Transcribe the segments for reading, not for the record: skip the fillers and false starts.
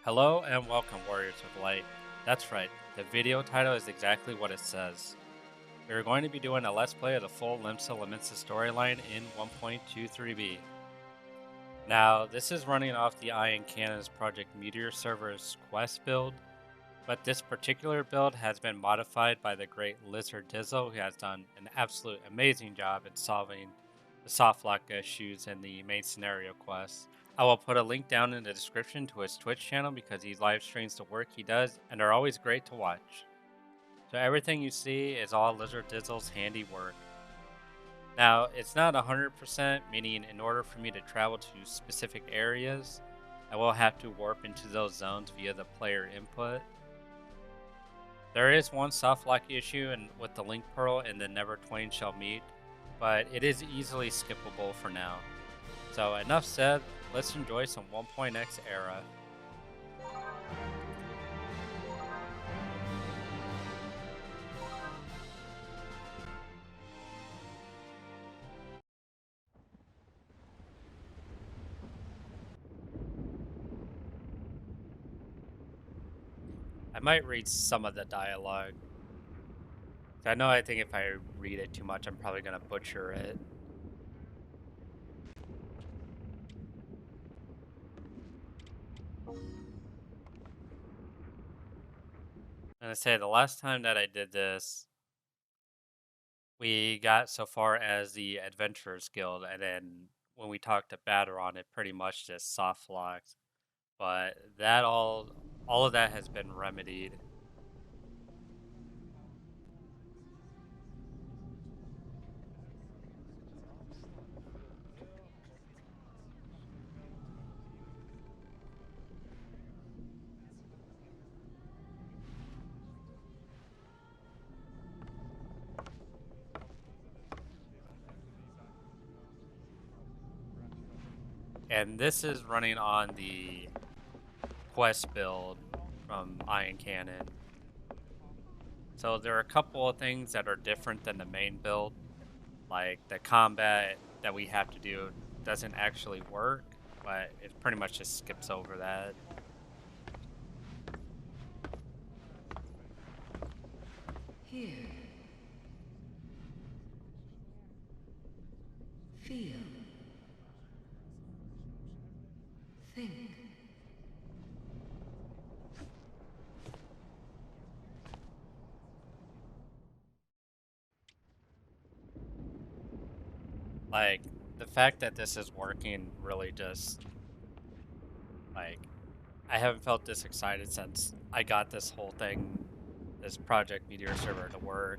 Hello and welcome, Warriors of Light. That's right, the video title is exactly what it says. We are going to be doing a Let's Play of the full Limsa Lominsa storyline in 1.23b. Now, this is running off the Ioncannon's Project Meteor server's quest build, but this particular build has been modified by the great Lizardizzle, who has done an absolute amazing job in solving the softlock issues in the main scenario quest. I will put a link down in the description to his Twitch channel because he live streams the work he does and are always great to watch. So everything you see is all Lizardizzle's handiwork. Now, it's not 100%, meaning in order for me to travel to specific areas, I will have to warp into those zones via the player input. There is one softlock issue with the link pearl and the Never Twain Shall Meet, but it is easily skippable for now. So enough said, let's enjoy some 1.x era. I might read some of the dialogue. I think if I read it too much, I'm probably going to butcher it. And I say the last time that I did this, we got so far as the Adventurers Guild, and then when we talked to Baderon, it pretty much just soft locked. But that all of that has been remedied. And this is running on the quest build from Ioncannon. So there are a couple of things that are different than the main build. Like the combat that we have to do doesn't actually work, but it pretty much just skips over that. Here. Feel. Think. Like, the fact that this is working really just, like, I haven't felt this excited since I got this whole thing, this Project Meteor server to work.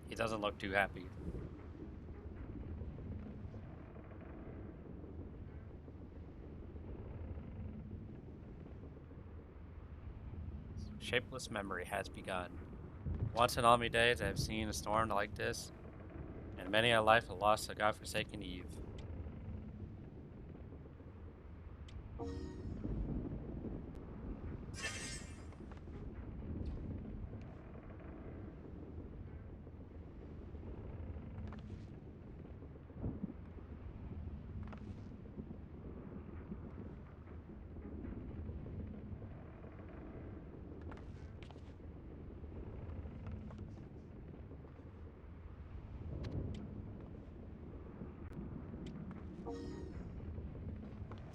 He doesn't look too happy. Shapeless memory has begun. Once in all my days I have seen a storm like this, and many a life have lost a godforsaken eve.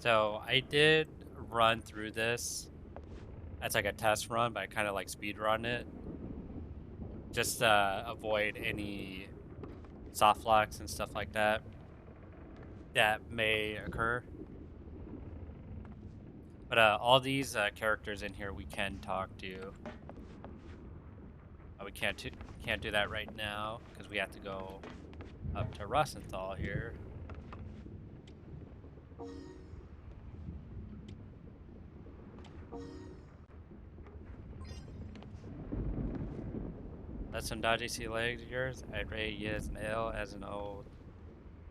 So I did run through this as like a test run, but I kind of like speed run it just to avoid any soft locks and stuff like that may occur. But all these characters in here we can talk to. We can't do that right now because we have to go up to Rosenthal here. Let some dodgy sea legs of yours, I'd rate ye as an ale as an old.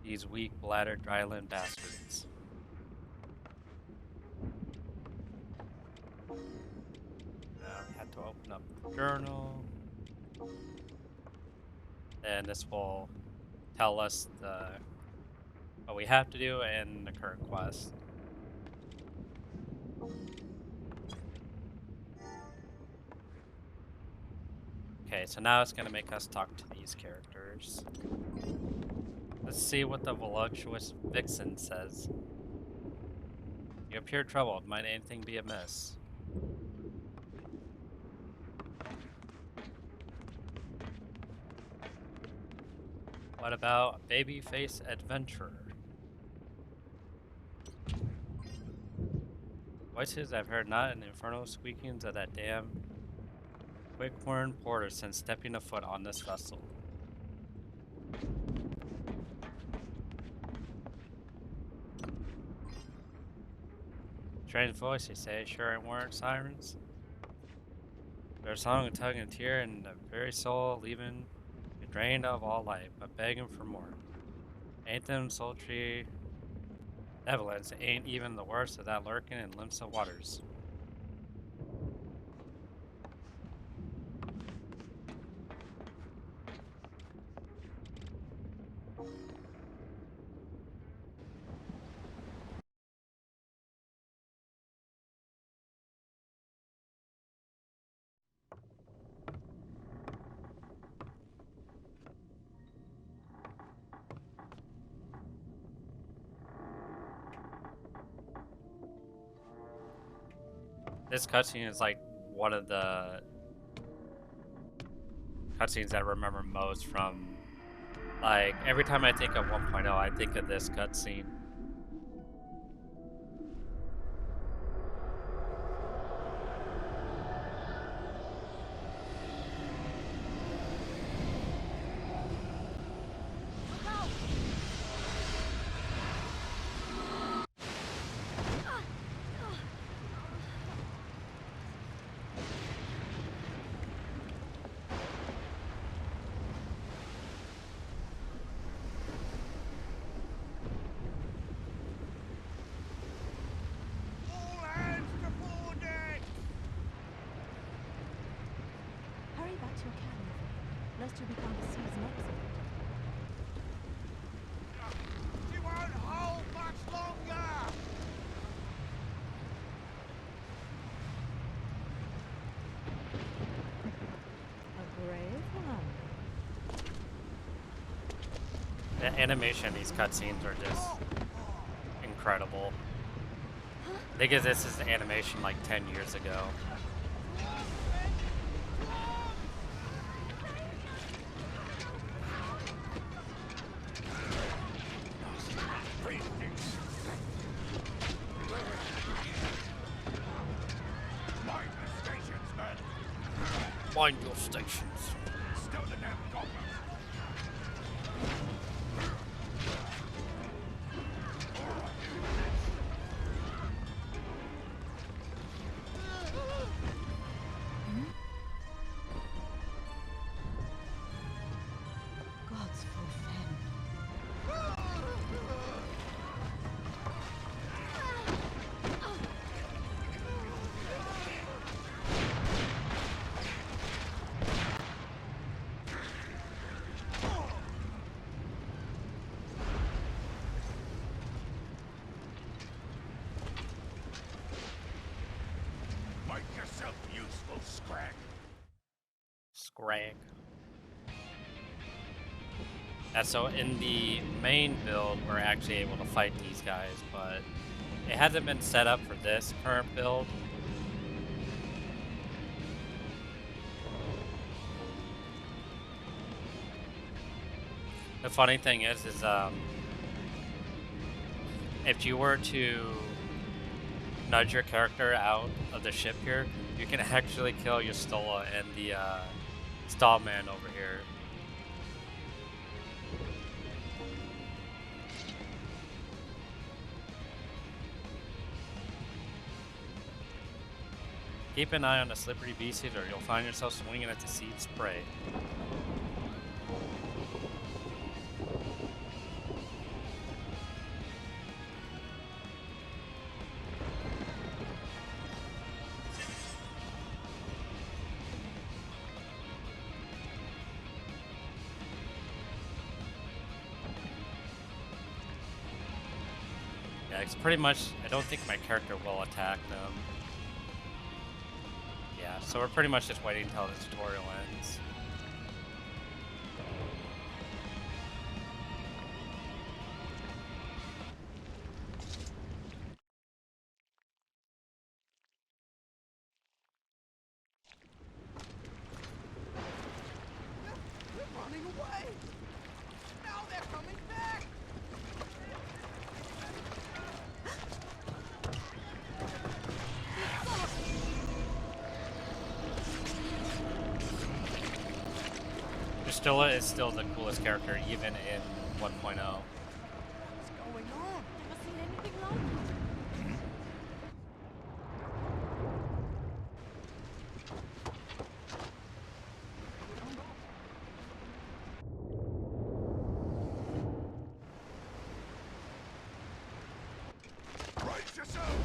These weak bladdered dryland bastards. Now we have to open up the journal. And this will tell us what we have to do and the current quest. Okay, so now it's gonna make us talk to these characters. Let's see what the voluptuous vixen says. You appear troubled. Might anything be amiss? What about babyface adventurer? Voices I've heard not in the infernal squeakings of that damn quick-horn porter since stepping a foot on this vessel. Strange voice, you say? Sure it weren't sirens? Their song of tug and tear and the very soul leaving it drained of all life, but begging for more. Ain't them sultry evidence ain't even the worst of that lurking in Limsa waters. This cutscene is like one of the cutscenes I remember most from, like, every time I think of 1.0, I think of this cutscene. Hurry back to your cabin, lest you become the sea's next. She won't hold much longer! A brave one. The animation in these cutscenes are just incredible. I think this is the animation like 10 years ago. Mind your stations. Still the damn goblin! God's forfend. Make yourself useful, Scrag. Scrag. And so in the main build, we're actually able to fight these guys, but it hasn't been set up for this current build. The funny thing is if you were to nudge your character out of the ship here, you can actually kill Yustola and the Stallman over here. Keep an eye on the slippery beasties or you'll find yourself swinging at the seed spray. Yeah, it's pretty much, I don't think my character will attack them. Yeah, so we're pretty much just waiting until the tutorial ends. They're running away! Now they're coming back! Drusilla is still the coolest character, even in 1.0. What's going on? Never seen anything like it. Brace yourself!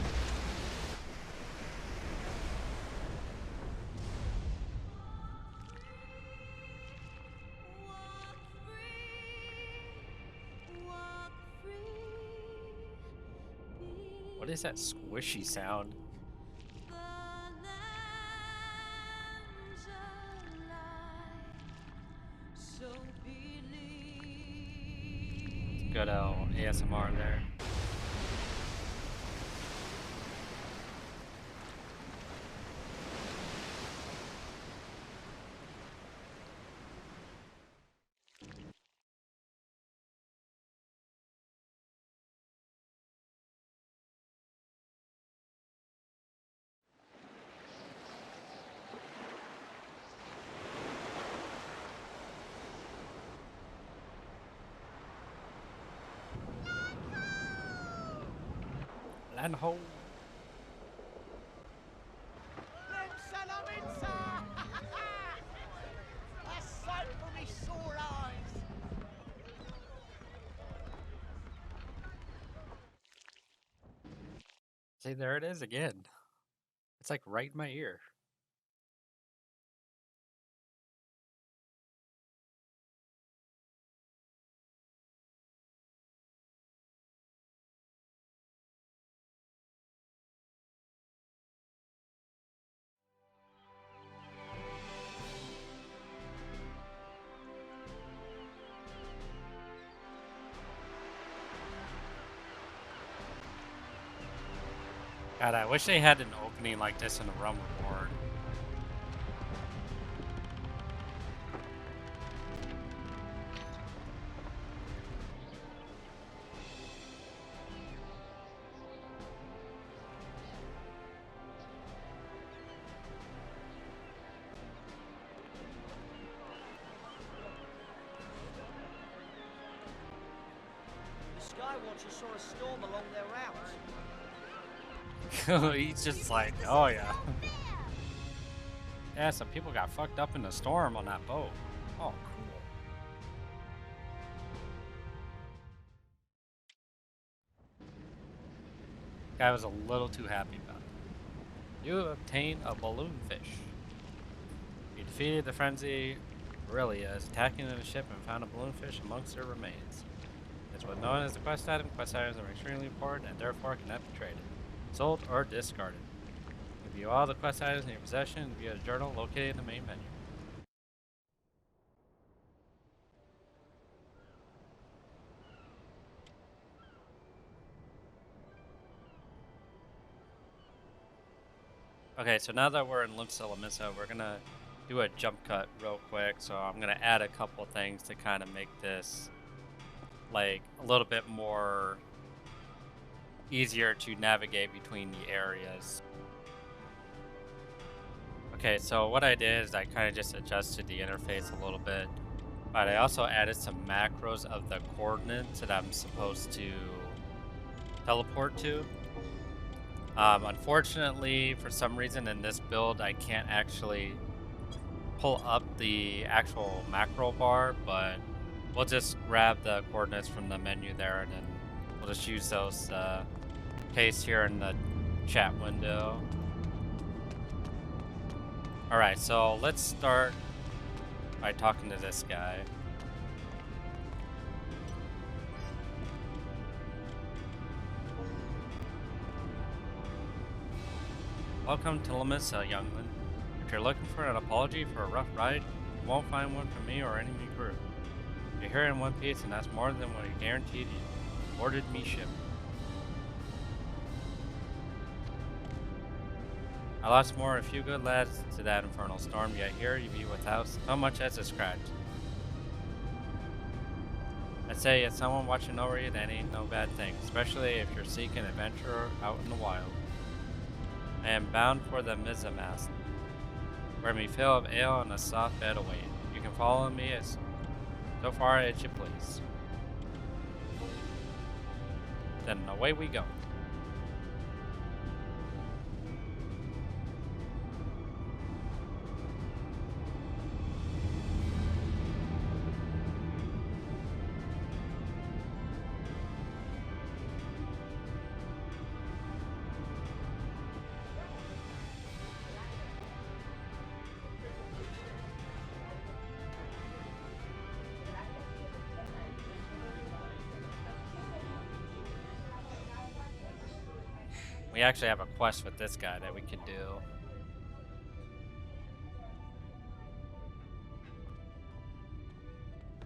What is that squishy sound? Good ASMR there. Land ho. Limsa Lominsa! A sight for me sore eyes! See, there it is again. It's like right in my ear. God, I wish they had an opening like this in the Realm Reborn. The Sky Watcher saw a storm along their route. He's just like, oh yeah. Yeah, some people got fucked up in the storm on that boat. Oh, cool. Guy was a little too happy about it. You obtain a balloon fish. You defeated the frenzy Aurelia is attacking the ship and found a balloon fish amongst their remains. It's what's known as the quest item. Quest items are extremely important and therefore cannot be traded, sold, or discarded. You view all the quest items in your possession and view a journal located in the main menu. Okay, so now that we're in Limsa Lominsa, we're gonna do a jump cut real quick. So I'm gonna add a couple things to kind of make this like a little bit more easier to navigate between the areas. Okay, so what I did is I kind of just adjusted the interface a little bit, but I also added some macros of the coordinates that I'm supposed to teleport to. Unfortunately, for some reason in this build, I can't actually pull up the actual macro bar, but we'll just grab the coordinates from the menu there, and then we'll just use those paste here in the chat window. Alright, so let's start by talking to this guy. Welcome to Limsa, youngling. If you're looking for an apology for a rough ride, you won't find one from me or enemy crew. You're here in one piece, and that's more than what you guaranteed you. Boarded me ship. I lost more a few good lads to that infernal storm, yet here you be without so much as a scratch. I'd say it's someone watching over you, that ain't no bad thing, especially if you're seeking adventure out in the wild. I am bound for the Mizamast, where me fill of ale and a soft bed away. You can follow me as so far as you please. Then away we go. We actually have a quest with this guy that we could do.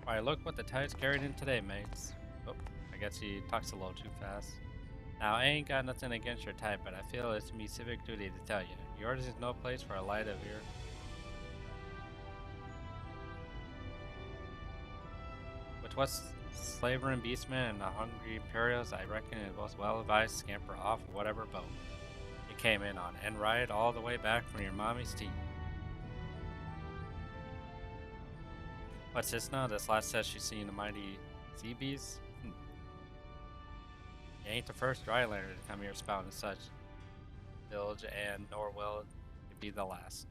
Alright, look what the tide's carried in today, mates. Oh, I guess he talks a little too fast. Now, I ain't got nothing against your type, but I feel it's me civic duty to tell you. Yours is no place for a light of your... With what's slavering beastmen and the hungry Imperials, I reckon it was well advised to scamper off of whatever boat you came in on, and ride all the way back from your mommy's teeth. What's this now? This last says she's seen the mighty sea beasts? You ain't the first drylander to come here spouting such bilge, and nor will it be the last.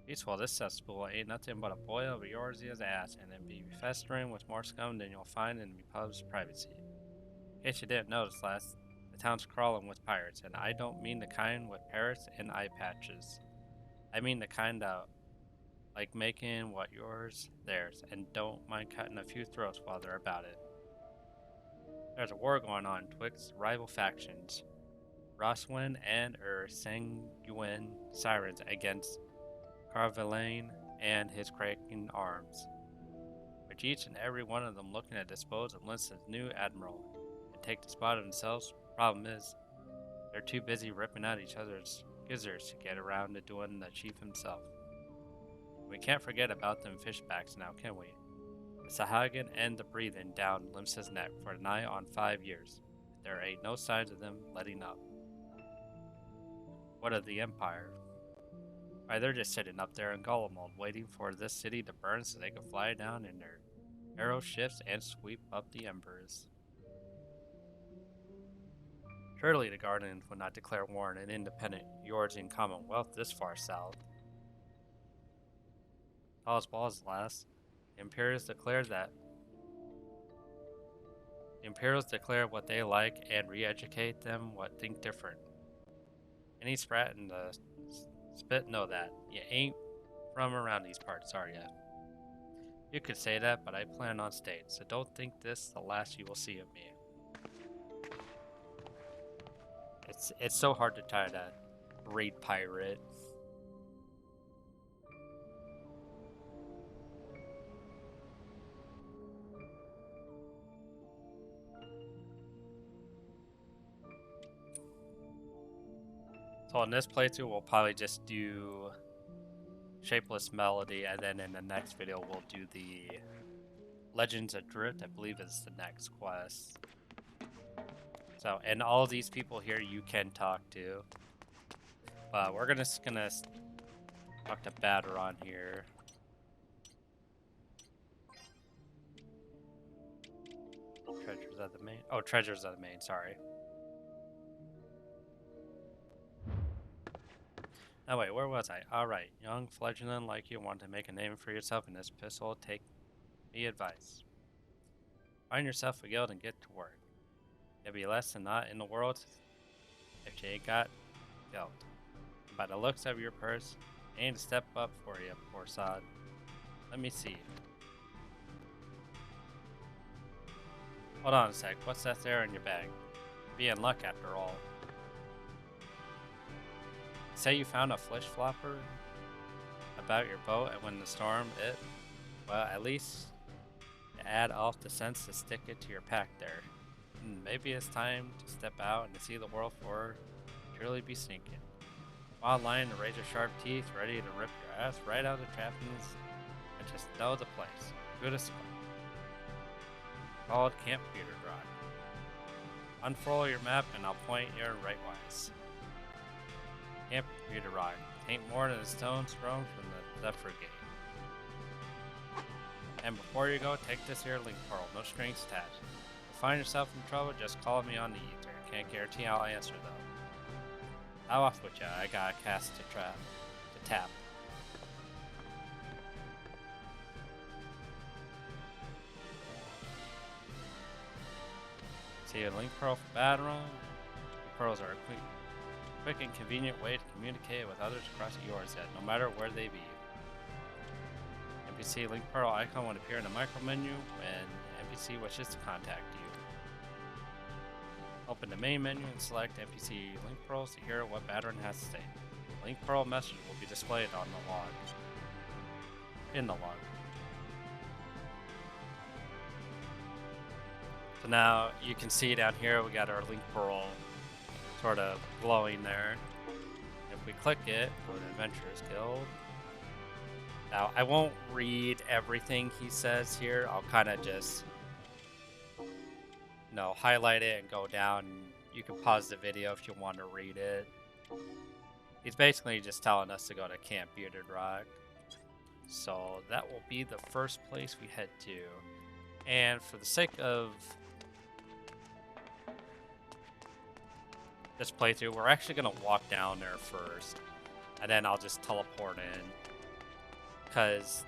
Peaceful, this cesspool ain't nothing but a boil of yours ass, and it be festering with more scum than you'll find in me pub's privacy. In case you didn't notice, lass, the town's crawling with pirates, and I don't mean the kind with parrots and eye patches. I mean the kind that like making what yours theirs, and don't mind cutting a few throats while they're about it. There's a war going on twixt rival factions, Roswin and Sanguine Sirens against Carvelane and his cracking arms, with each and every one of them looking to dispose of Linsa's new admiral and take the spot of themselves. Problem is, they're too busy ripping out each other's gizzards to get around to doing the chief himself. We can't forget about them fishbacks now, can we? The Sahagin and the breathing down Limsa's neck for nigh on 5 years. There ain't no signs of them letting up. What of the Empire? Why, they're just sitting up there in Gollum mode, waiting for this city to burn so they can fly down in their arrow ships and sweep up the embers. Surely the Guardians would not declare war on an independent Eorzean commonwealth this far south. Tall as balls, lass. The Imperials declare what they like and re-educate them what think different. Any sprat in the spit know that. You ain't from around these parts, are ya? You could say that, but I plan on staying, so don't think this the last you will see of me. It's so hard to try to read pirate. So in this playthrough, we'll probably just do Shapeless Melody, and then in the next video, we'll do the Legends of Drift, I believe is the next quest. So, and all these people here you can talk to. But we're just gonna talk to Baderon here. Treasures of the Main. Oh, Treasures of the Main, sorry. Oh wait, where was I? Alright, young fledgling like you want to make a name for yourself in this pistol, take me advice. Find yourself a guild and get to work. There'll be less than not in the world if you ain't got guild. By the looks of your purse, ain't a step up for you, poor sod. Let me see. Hold on a sec, what's that there in your bag? Be in luck after all. Say you found a flesh flopper about your boat and when the storm hit, well, at least you add off the sense to stick it to your pack there. Maybe it's time to step out and to see the world for surely be sneaking. While lying to razor sharp teeth, ready to rip your ass right out of the trappings, and just know the place. Good as fun. Called Camp Peter Drive. Unfurl your map and I'll point you right wise. Camp Peter Drive. Ain't more than a stone's thrown from the Zephyr Gate. And before you go, take this here link pearl, no strings attached. If you find yourself in trouble, just call me on the ether. Can't guarantee I'll answer though. How off with ya? I got a cast to tap. See a link pearl for Baderon. Pearls are a quick and convenient way to communicate with others across yours yet, no matter where they be. NPC link pearl icon will appear in the micro menu when NPC wishes to contact you. Open the main menu and select NPC link pearls to hear what Baderon has to say. The link pearl message will be displayed on the log. In the log. So now you can see down here we got our link pearl sort of glowing there. If we click it, go to Adventurers Guild. Now I won't read everything he says here. I'll kind of just highlight it and go down. You can pause the video if you want to read it. He's basically just telling us to go to Camp Bearded Rock. So that will be the first place we head to. And for the sake of this playthrough, we're actually going to walk down there first. And then I'll just teleport in. Because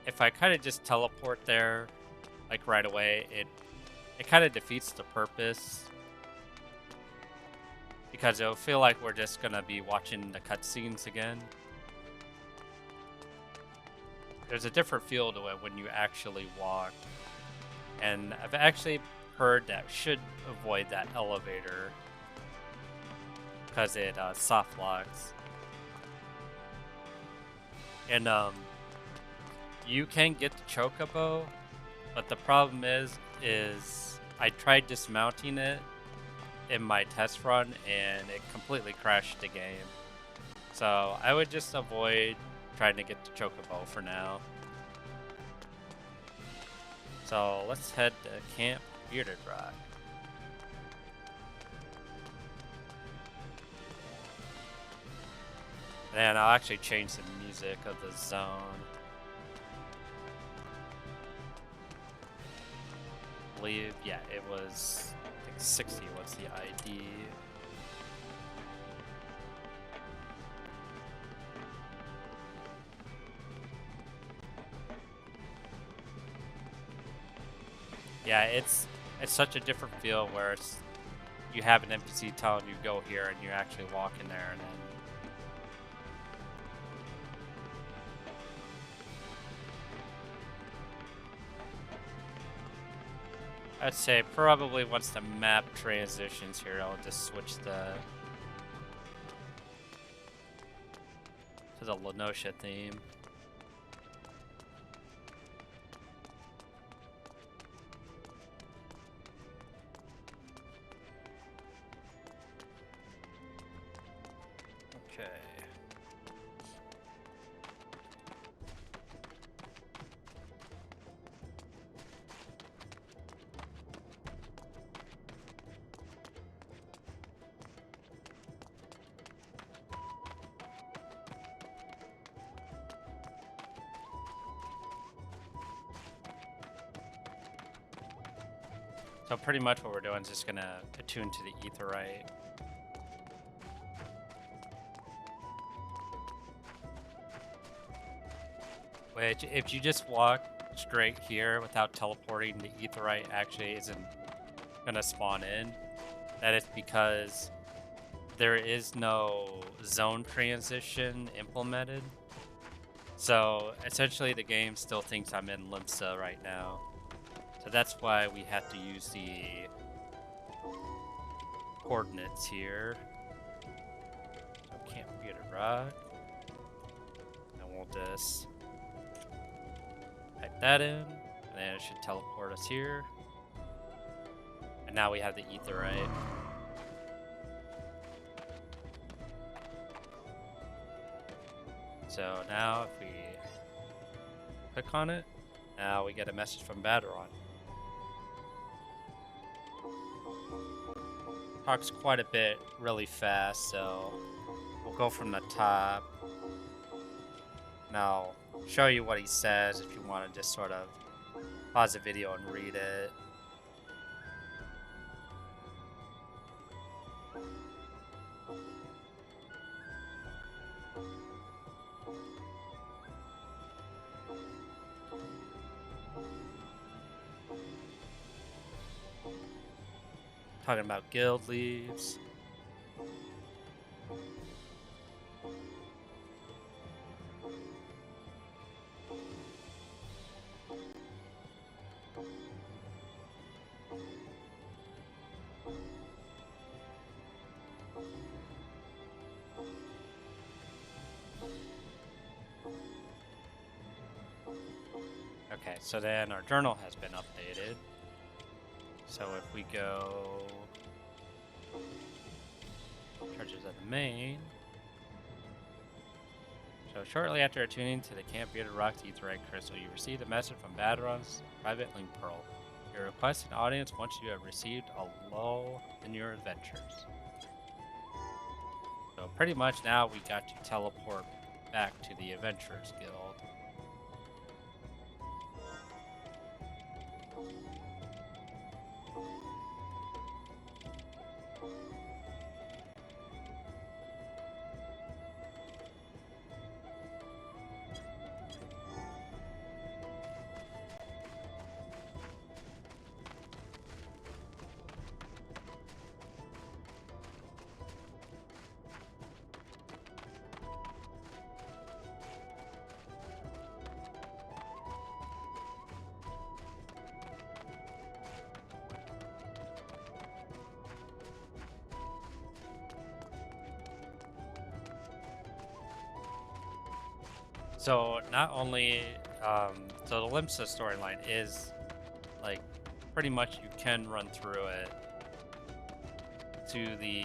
if I kind of just teleport there, like right away, it kind of defeats the purpose. Because it'll feel like we're just going to be watching the cutscenes again. There's a different feel to it when you actually walk. And I've actually heard that we should avoid that elevator. Because it soft locks. And you can get the chocobo, but the problem is I tried dismounting it in my test run and it completely crashed the game. So I would just avoid trying to get the chocobo for now. So let's head to Camp Bearded Rock. And I'll actually change the music of the zone. I believe, yeah, it was, I think 60 was the ID. Yeah, it's such a different feel where you have an NPC telling you go here and you actually walk in there and then I'd say probably once the map transitions here, I'll just switch to the Lenosha theme. So pretty much what we're doing is just gonna attune to the Aetheryte. Which, if you just walk straight here without teleporting, the Aetheryte actually isn't gonna spawn in. That is because there is no zone transition implemented. So essentially the game still thinks I'm in Limsa right now. So that's why we have to use the coordinates here. So can't forget a rock. And we'll just type that in, and then it should teleport us here. And now we have the Aetheryte. So now if we click on it, now we get a message from Baderon. Talks quite a bit really fast, so we'll go from the top. Now show you what he says if you want to just sort of pause the video and read it. Talking about guild leaves. Okay, so then our journal has been updated. So if we go charges at the main. So shortly after attuning to the Camp Bearded Rock's Aetheryte Crystal, you receive a message from Baderon's private link pearl. Your request an audience once you have received a lull in your adventures. So pretty much now we got to teleport back to the Adventurers Guild. So not only, so the Limsa storyline is, like, pretty much you can run through it to the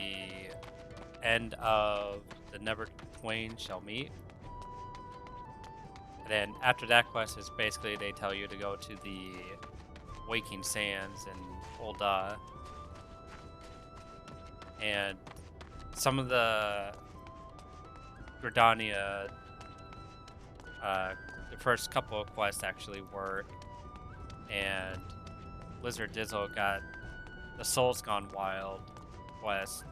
end of the Never Twain Shall Meet. And then after that quest is basically they tell you to go to the Waking Sands in Ul'dah. And some of the Gridania, the first couple of quests actually work, and Lizardizzle got the Souls Gone Wild quest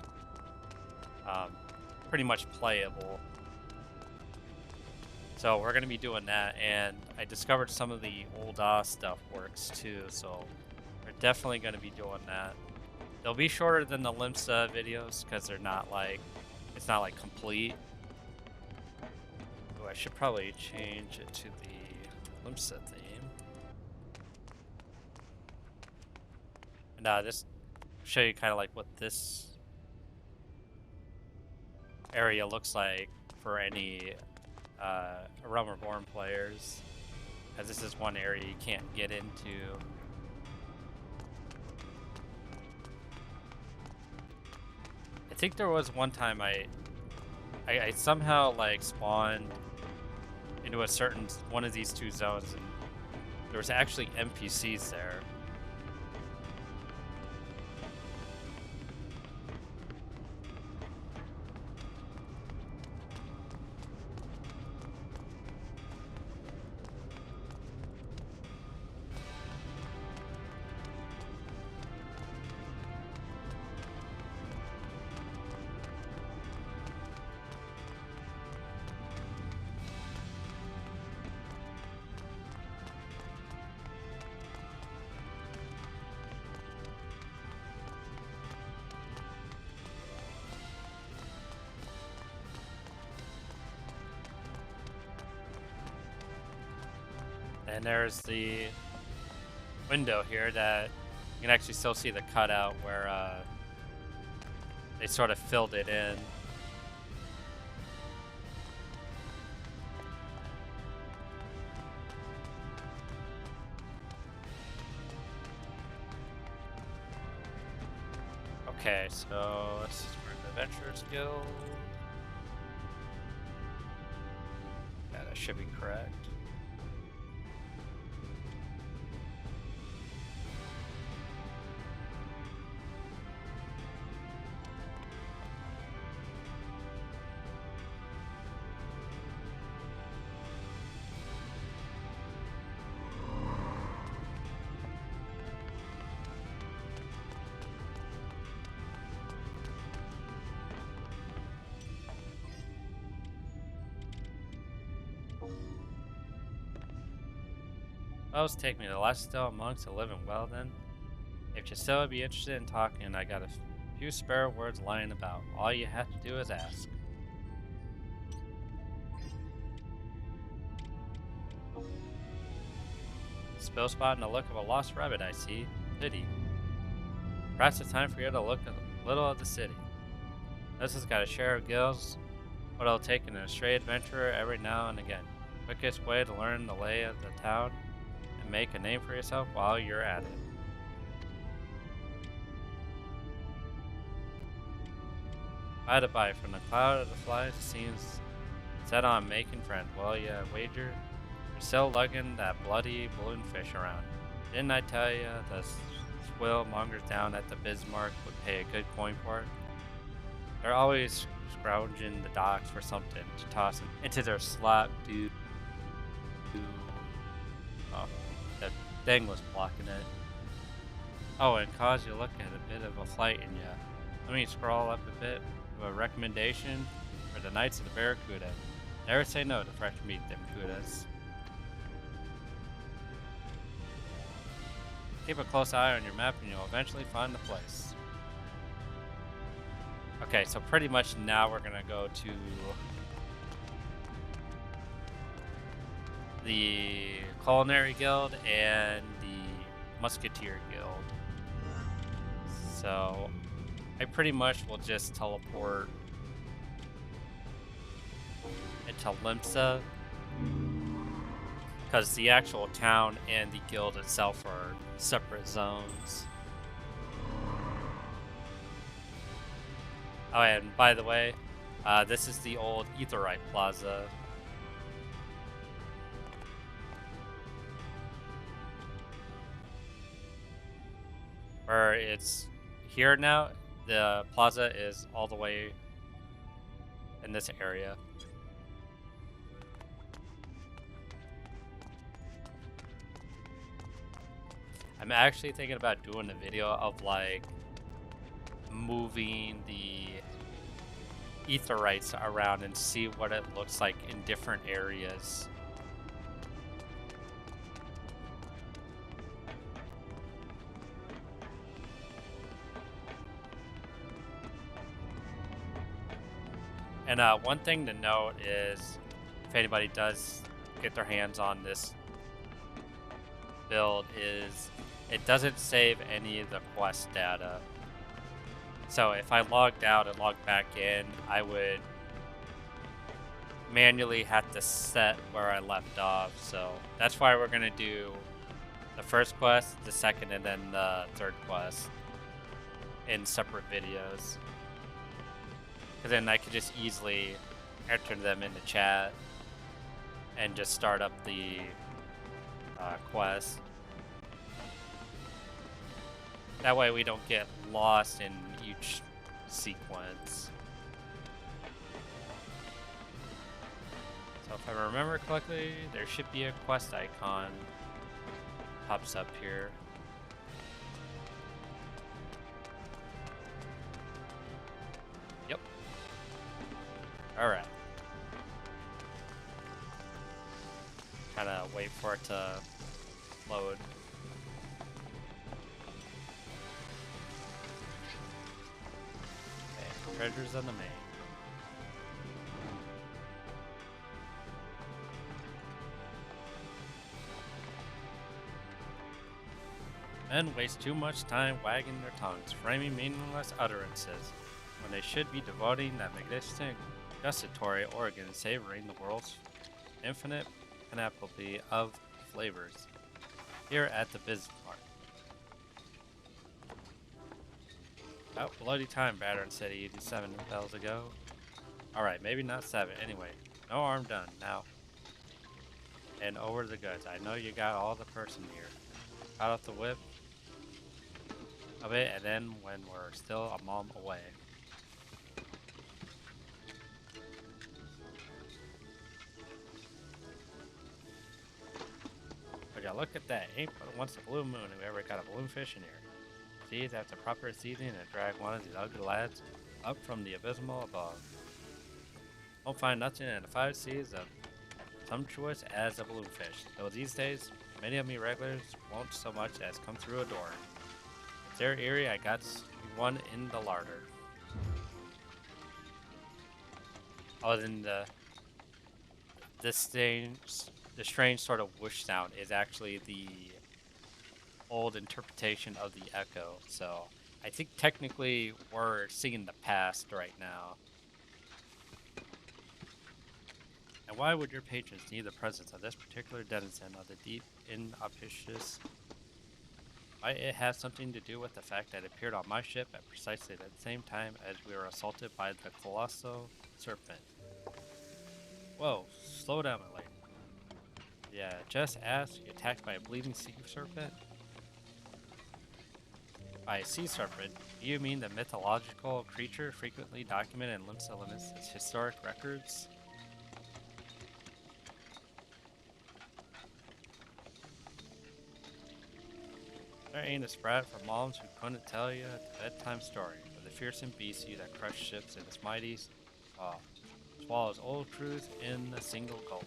pretty much playable. So we're going to be doing that, and I discovered some of the Ul'dah stuff works too, so we're definitely going to be doing that. They'll be shorter than the Limsa videos because they're not like, it's not like complete. I should probably change it to the Limsa theme. And just show you kind of like what this area looks like for any Realm Reborn players, as this is one area you can't get into. I think there was one time I somehow like spawned into a certain one of these two zones, and there was actually NPCs there. And there's the window here that you can actually still see the cutout where they sort of filled it in. Okay, so this is for the Adventurers Guild. Yeah, that should be correct. Those take me to the last still monks to live in well then. If you still would be interested in talking, I got a few spare words lying about. All you have to do is ask. Spill spot in the look of a lost rabbit, I see. Pity. Perhaps it's time for you to look a little at the city. This has got a share of gills, what it'll take an stray adventurer every now and again. Quickest way to learn the lay of the town and make a name for yourself while you're at it. By the by, from the cloud of the flies, it seems set on making friends. Well, you wager you're still lugging that bloody balloon fish around. Didn't I tell you the swill mongers down at the Bismarck would pay a good coin for it? They're always scrounging the docks for something to toss into their slot due to... Oh, that thing was blocking it. Oh, and cause you look at a bit of a flight in ya. Let me scroll up a bit of a recommendation for the Knights of the Barracuda. Never say no to fresh meat, them cudas. Keep a close eye on your map and you'll eventually find the place. Okay, so pretty much now we're gonna go to the Culinary Guild and the Musketeer Guild. So I pretty much will just teleport into Limsa, because the actual town and the guild itself are separate zones. Oh, and by the way, this is the old Aetheryte Plaza. Where it's here now, the plaza is all the way in this area. I'm actually thinking about doing a video of like moving the Aetherites around and see what it looks like in different areas. And one thing to note is, if anybody does get their hands on this build, is it doesn't save any of the quest data. So if I logged out and logged back in, I would manually have to set where I left off. So that's why we're going to do the first quest, the second, and then the third quest in separate videos. Because then I could just easily enter them in the chat and just start up the quest. That way we don't get lost in each sequence. So if I remember correctly, there should be a quest icon pops up here. Yep. Alright. Kind of wait for it to load. Okay, treasures on the main. Men waste too much time wagging their tongues, framing meaningless utterances, when they should be devoting that magnificent gustatory organ savoring the world's infinite panoply of flavors. Here at the Biz Mart. About bloody time, Battern said 87 bells ago. Alright, maybe not 7. Anyway, no harm done. Now, and over the goods. I know you got all the person here. Cut off the whip of it, and then when we're still a mom away. But yeah, look at that. Ain't but once a blue moon if we ever got a balloon fish in here. Seeds after proper seasoning and drag one of these ugly lads up from the abysmal above. Won't find nothing in the 5 seas of sumptuous as a balloon fish, though these days many of me regulars won't so much as come through a door. If they're eerie, I got one in the larder. Other than the strange sort of whoosh sound is actually the old interpretation of the echo. So I think technically we're seeing the past right now. And why would your patrons need the presence of this particular denizen of the deep inauspicious? Might it have something to do with the fact that it appeared on my ship at precisely the same time as we were assaulted by the colossal serpent? Whoa, slow down, my lady. Yeah, just asked, you attacked by a bleeding sea serpent? By a sea serpent, do you mean the mythological creature frequently documented in Limsa Lominsa's historic records? There ain't a sprat for moms who couldn't tell you the bedtime story of the fearsome beastie that crushed ships in its mighty swallows old truth in a single gulp.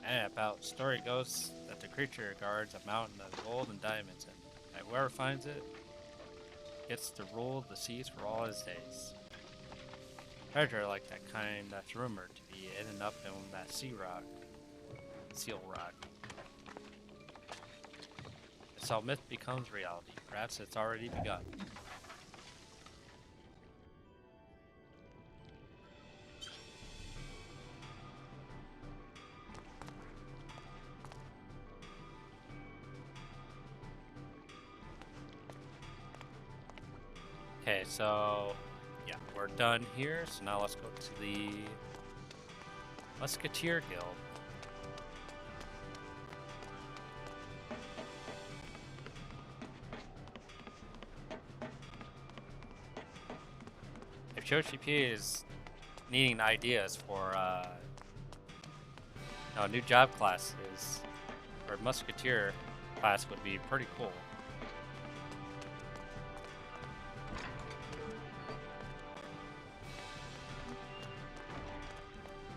And about story goes that the creature guards a mountain of gold and diamonds, and whoever finds it gets to rule the seas for all his days. Treasure like that kind that's rumored to be in and up in that seal rock. So myth becomes reality. Perhaps it's already begun. Okay, so yeah, we're done here. So now let's go to the Musketeer Guild. If ChochiP is needing ideas for new job classes, or Musketeer class would be pretty cool.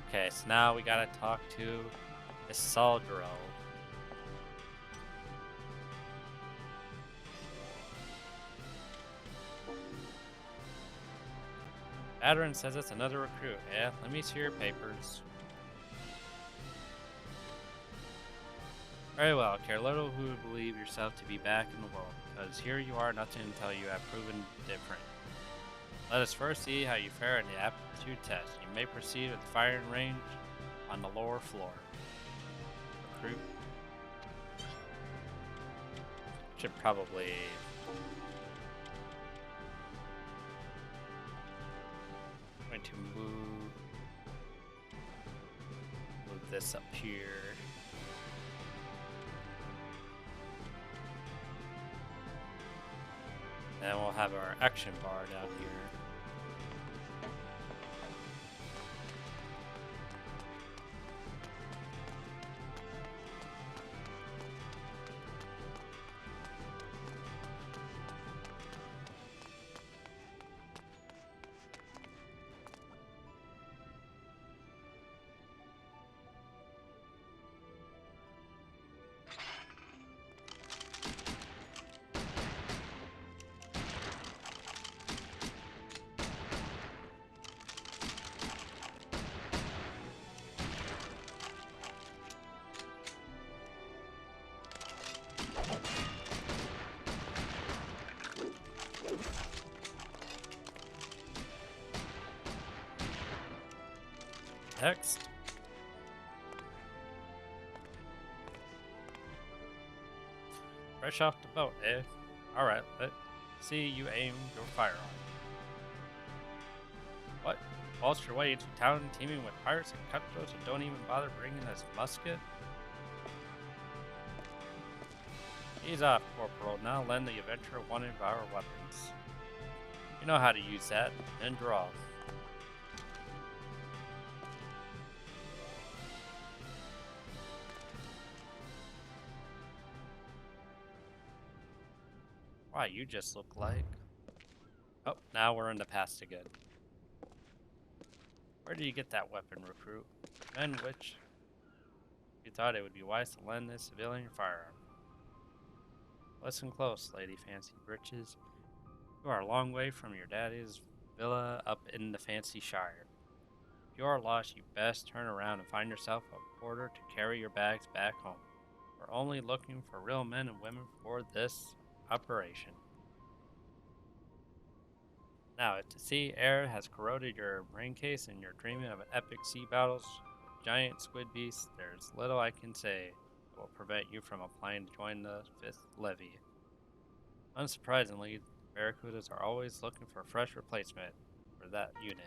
Okay, so now we gotta talk to Lizardizzle. Battern says it's another recruit. Yeah, let me see your papers. Very well, care little who would believe yourself to be back in the world, because here you are nothing until you have proven different. Let us first see how you fare in the aptitude test. You may proceed with firing range on the lower floor. Recruit. Should probably... I'm going to move this up here. And we'll have our action bar down here. text. Fresh off the boat, eh? Alright, let's see you aim your firearm. What? Waltz your way into town teeming with pirates and cutthroats and don't even bother bringing this musket? Ease off, Corporal. Now lend the adventurer one of our weapons. You know how to use that, and draw. Why, you just look like... Oh, now we're in the past again. Where do you get that weapon, recruit? And which... You thought it would be wise to lend this civilian firearm. Listen close, Lady Fancy Britches. You are a long way from your daddy's villa up in the Fancy Shire. If you are lost, you best turn around and find yourself a porter to carry your bags back home. We're only looking for real men and women for this operation. Now, if the sea air has corroded your brain case and you're dreaming of epic sea battles with giant squid beasts, there's little I can say that will prevent you from applying to join the 5th Levy. Unsurprisingly, Barracudas are always looking for a fresh replacement for that unit.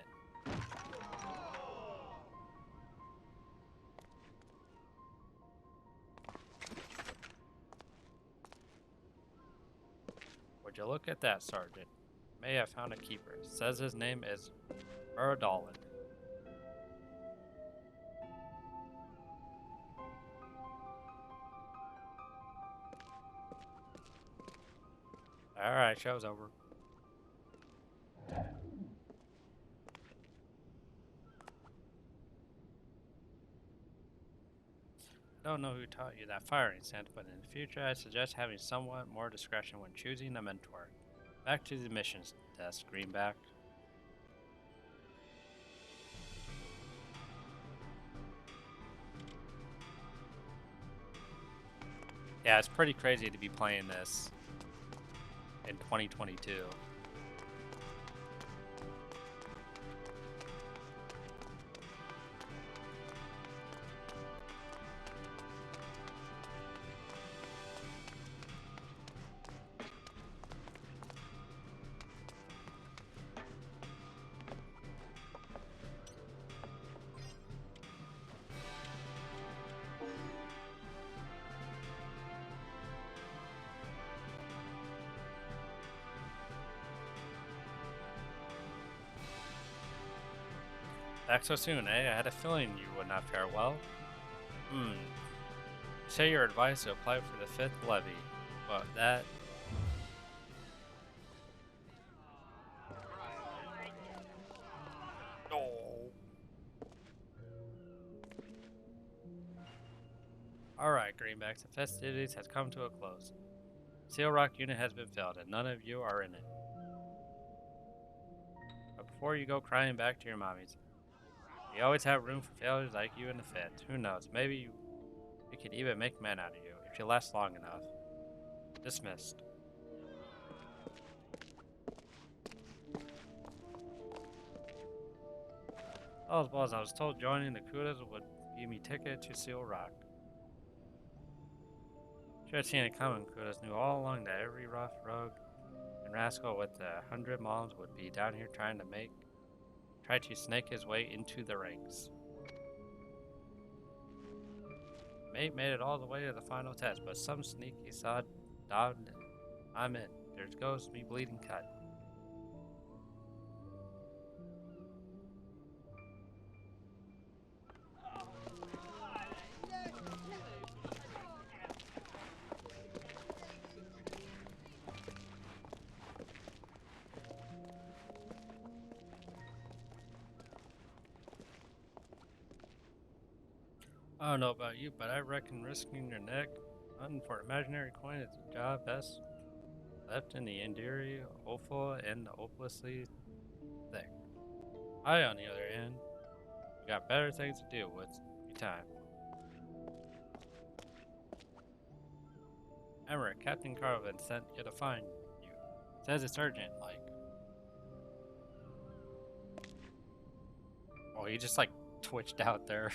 Would you look at that, Sergeant? May have found a keeper. Says his name is Uradolin. Alright, show's over. I don't know who taught you that firing sense, but in the future I suggest having somewhat more discretion when choosing a mentor. Back to the missions desk, Greenback. Yeah, it's pretty crazy to be playing this in 2022. Back so soon, eh? I had a feeling you would not fare well. You say you're advised to apply for the 5th levy, but that... Oh. Alright, Greenbacks, the festivities has come to a close. Seal Rock unit has been filled, and none of you are in it. But before you go crying back to your mommies, you always have room for failures like you in the 5th. Who knows, maybe we could even make men out of you, if you last long enough. Dismissed. All as I was told joining the Kudas would give me ticket to Seal Rock. Should have seen it coming. Kudas knew all along that every rough rogue and rascal with the 100 moms would be down here trying to snake his way into the ranks. Mate made it all the way to the final test, but some sneaky sod dogged it. I'm in. There goes me bleeding cut. I don't know about you, but I reckon risking your neck hunting for imaginary coin is the job best left in the enduring, hopeful, and the hopelessly thick. I, on the other hand, got better things to do with your time. Remember, Captain Carvin sent you to find you. Says it's urgent, like. Oh, he just like twitched out there.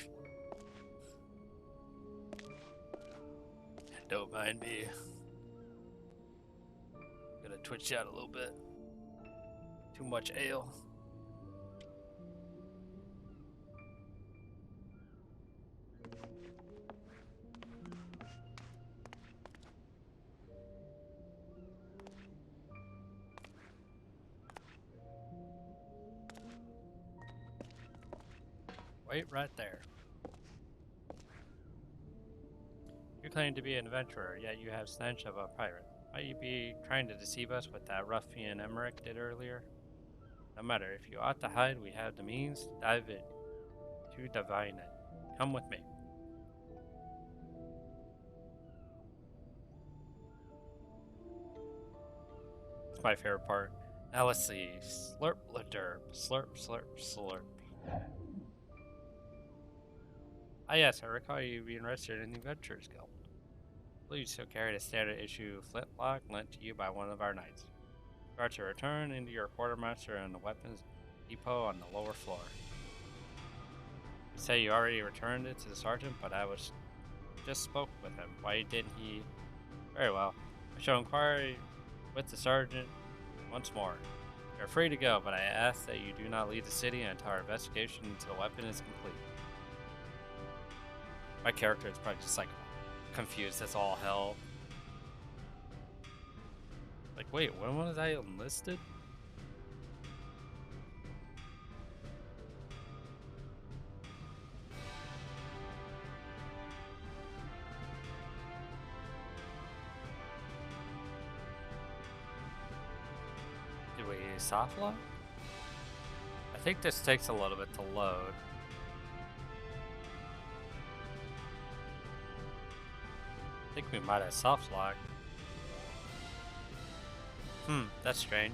Don't mind me. Gonna twitch out a little bit. Too much ale. Wait right there. You claim to be an adventurer, yet you have stench of a pirate. Might you be trying to deceive us with that ruffian Emmerich did earlier? No matter, if you ought to hide, we have the means to divine it. Come with me. It's my favorite part. Now let's see. Slurp, derp. Slurp, slurp, slurp. Ah yes, I recall you being registered in the Adventurers Guild. You still carried a standard issue flintlock lent to you by one of our knights. You are to return into your quartermaster in the weapons depot on the lower floor. You say you already returned it to the sergeant, but I just spoke with him. Why didn't he? Very well. I shall inquire with the sergeant once more. You're free to go, but I ask that you do not leave the city until our investigation into the weapon is complete. My character is probably just like confused as all hell. Like, wait, when was I enlisted? Did we soft lock? I think this takes a little bit to load. I think we might have soft locked. That's strange.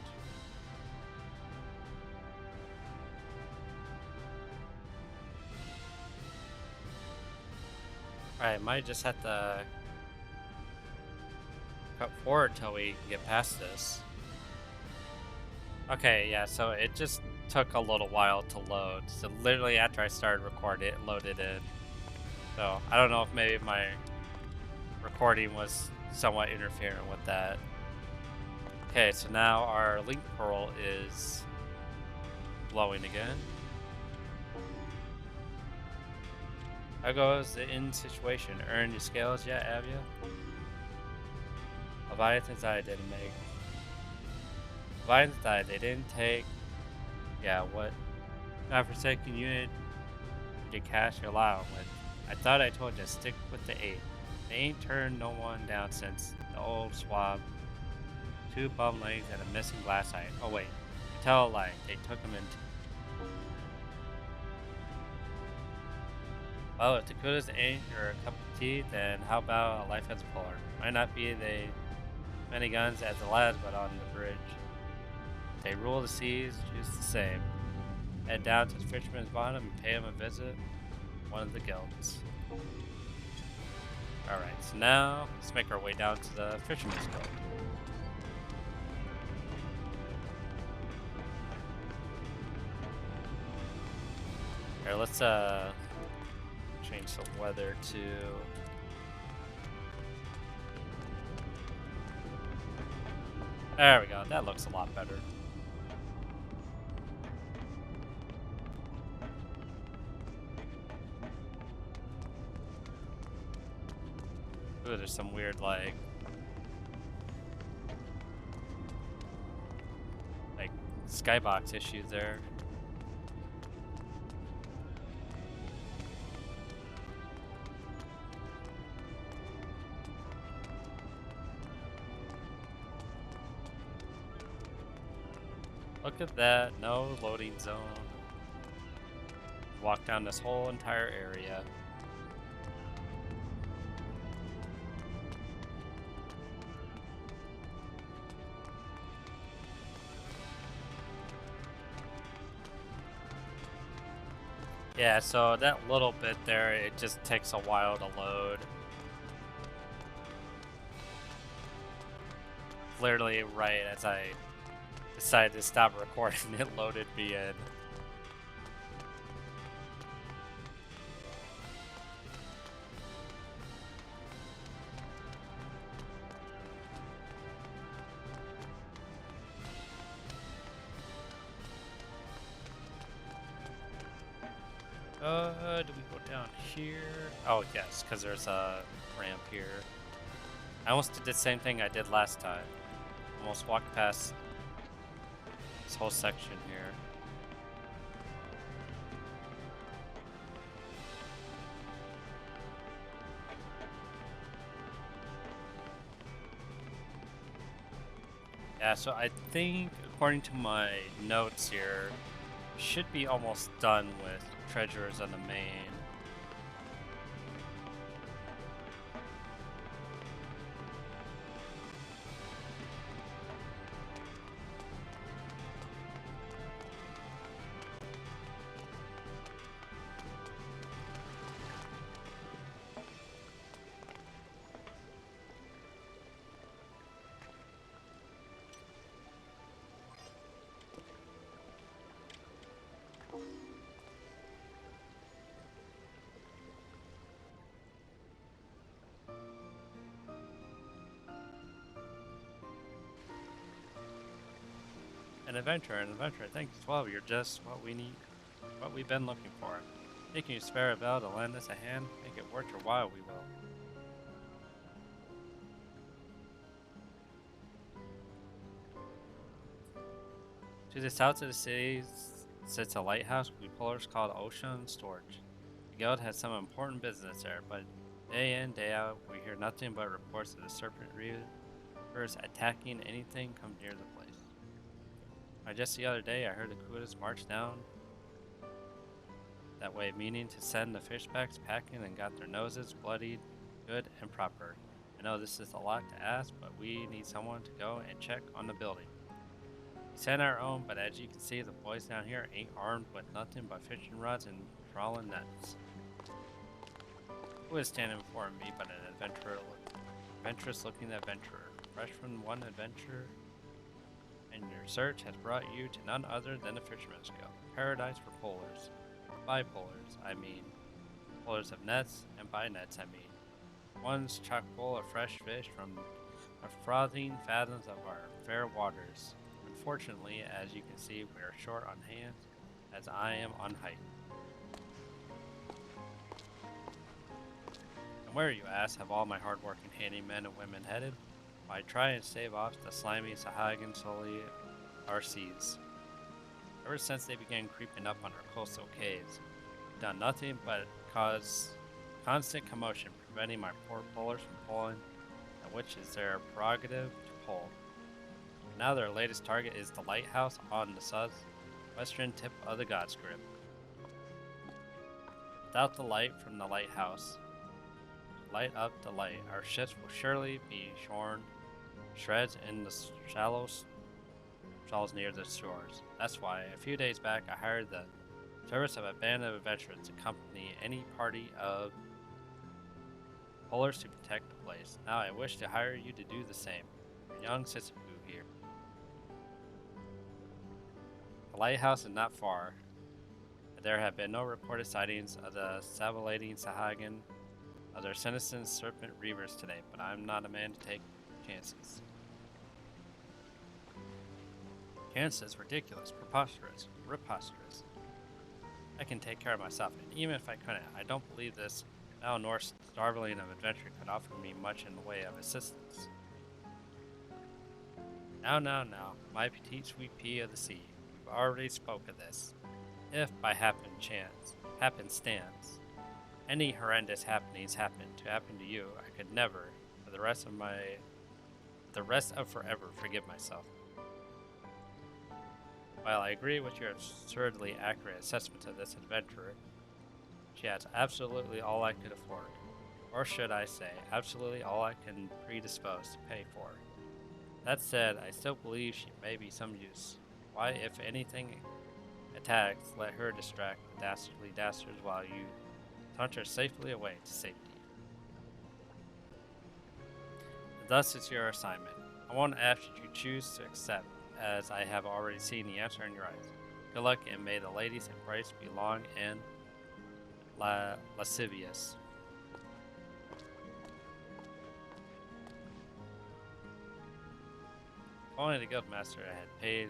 Alright, might just have to cut forward till we can get past this. Okay, yeah, so it just took a little while to load. So literally after I started recording, it loaded in. So I don't know if maybe my recording was somewhat interfering with that. Okay, so now our link pearl is glowing again. How goes the inn situation? Earned your scales yet, have you? Leviathan's Eye didn't make. Leviathan's Eye, they didn't take. Yeah, what? Godforsaken unit did cash your lie with. I thought I told you, stick with the 8. They ain't turned no one down since the old swab. 2 bum legs and a missing glass eye. Oh wait, you tell a lie. They took him into. Well, if Dakota's ain't your cup of tea, then how about a life as a puller? Might not be the many guns as the lads, but on the bridge. They rule the seas just the same. Head down to the fisherman's bottom and pay him a visit. One of the guilds. Alright, so now let's make our way down to the fisherman's guild. Here, let's change the weather to there we go, that looks a lot better. Ooh, there's some weird like skybox issues there. Look at that, no loading zone. Walk down this whole entire area. Yeah, so that little bit there, it just takes a while to load. Literally right as I decided to stop recording, it loaded me in. Do we go down here? Oh, yes, because there's a ramp here. I almost did the same thing I did last time. Almost walked past this whole section here. Yeah, so I think, according to my notes here, should be almost done with treasures on the main. An adventure. Thanks, 12. You're just what we need, what we've been looking for. Think you spare a bell to lend us a hand? Make it worth your while, we will. To the south of the city sits a lighthouse we pullers called Ocean Storage. The guild has some important business there, but day in, day out, we hear nothing but reports of the Serpent Reavers attacking anything come near the place. Just the other day, I heard the Kudas march down that way, meaning to send the fishbacks packing and got their noses bloodied, good and proper. I know this is a lot to ask, but we need someone to go and check on the building. We sent our own, but as you can see, the boys down here ain't armed with nothing but fishing rods and trawling nets. Who is standing before me but an adventurous looking adventurer, fresh from one adventure, and your search has brought you to none other than the Fisherman's Guild, paradise for pullers. By pullers, I mean pullers of nets, and by nets, I mean ones chock full of fresh fish from the frothing fathoms of our fair waters. Unfortunately, as you can see, we are short on hands, as I am on height. And where, you ask, have all my hard-working handymen and women headed? I try and stave off the slimy Sahagan Soli RCs. Ever since they began creeping up on our coastal caves, we've done nothing but cause constant commotion, preventing my poor pullers from pulling, and which is their prerogative to pull. And now their latest target is the lighthouse on the southwestern tip of the God's Grip. Without the light from the lighthouse, light up the light, our ships will surely be shorn shreds in the shallows near the shores. That's why, a few days back, I hired the service of a band of adventurers to accompany any party of pullers to protect the place. Now I wish to hire you to do the same. Young Sisaku here. The lighthouse is not far. There have been no reported sightings of the salivating Sahagan of their sinister serpent reavers today, but I'm not a man to take chances. Chances? Ridiculous. Preposterous. I can take care of myself, and even if I couldn't, I don't believe this Norse starveling of adventure could offer me much in the way of assistance. Now, my petite sweet pea of the sea, we've already spoke of this. If by happenstance, any horrendous happenings happen to you, I could never, for the rest of forever, forgive myself. While I agree with your absurdly accurate assessment of this adventurer, she has absolutely all I could afford, or should I say, absolutely all I can predispose to pay for. That said, I still believe she may be some use. Why, if anything attacks, let her distract the dastardly dastards while you saunter safely away to safety. And thus is your assignment. I won't ask you to choose to accept, as I have already seen the answer in your eyes. Good luck, and may the ladies embrace be long and lascivious. If only the guildmaster had paid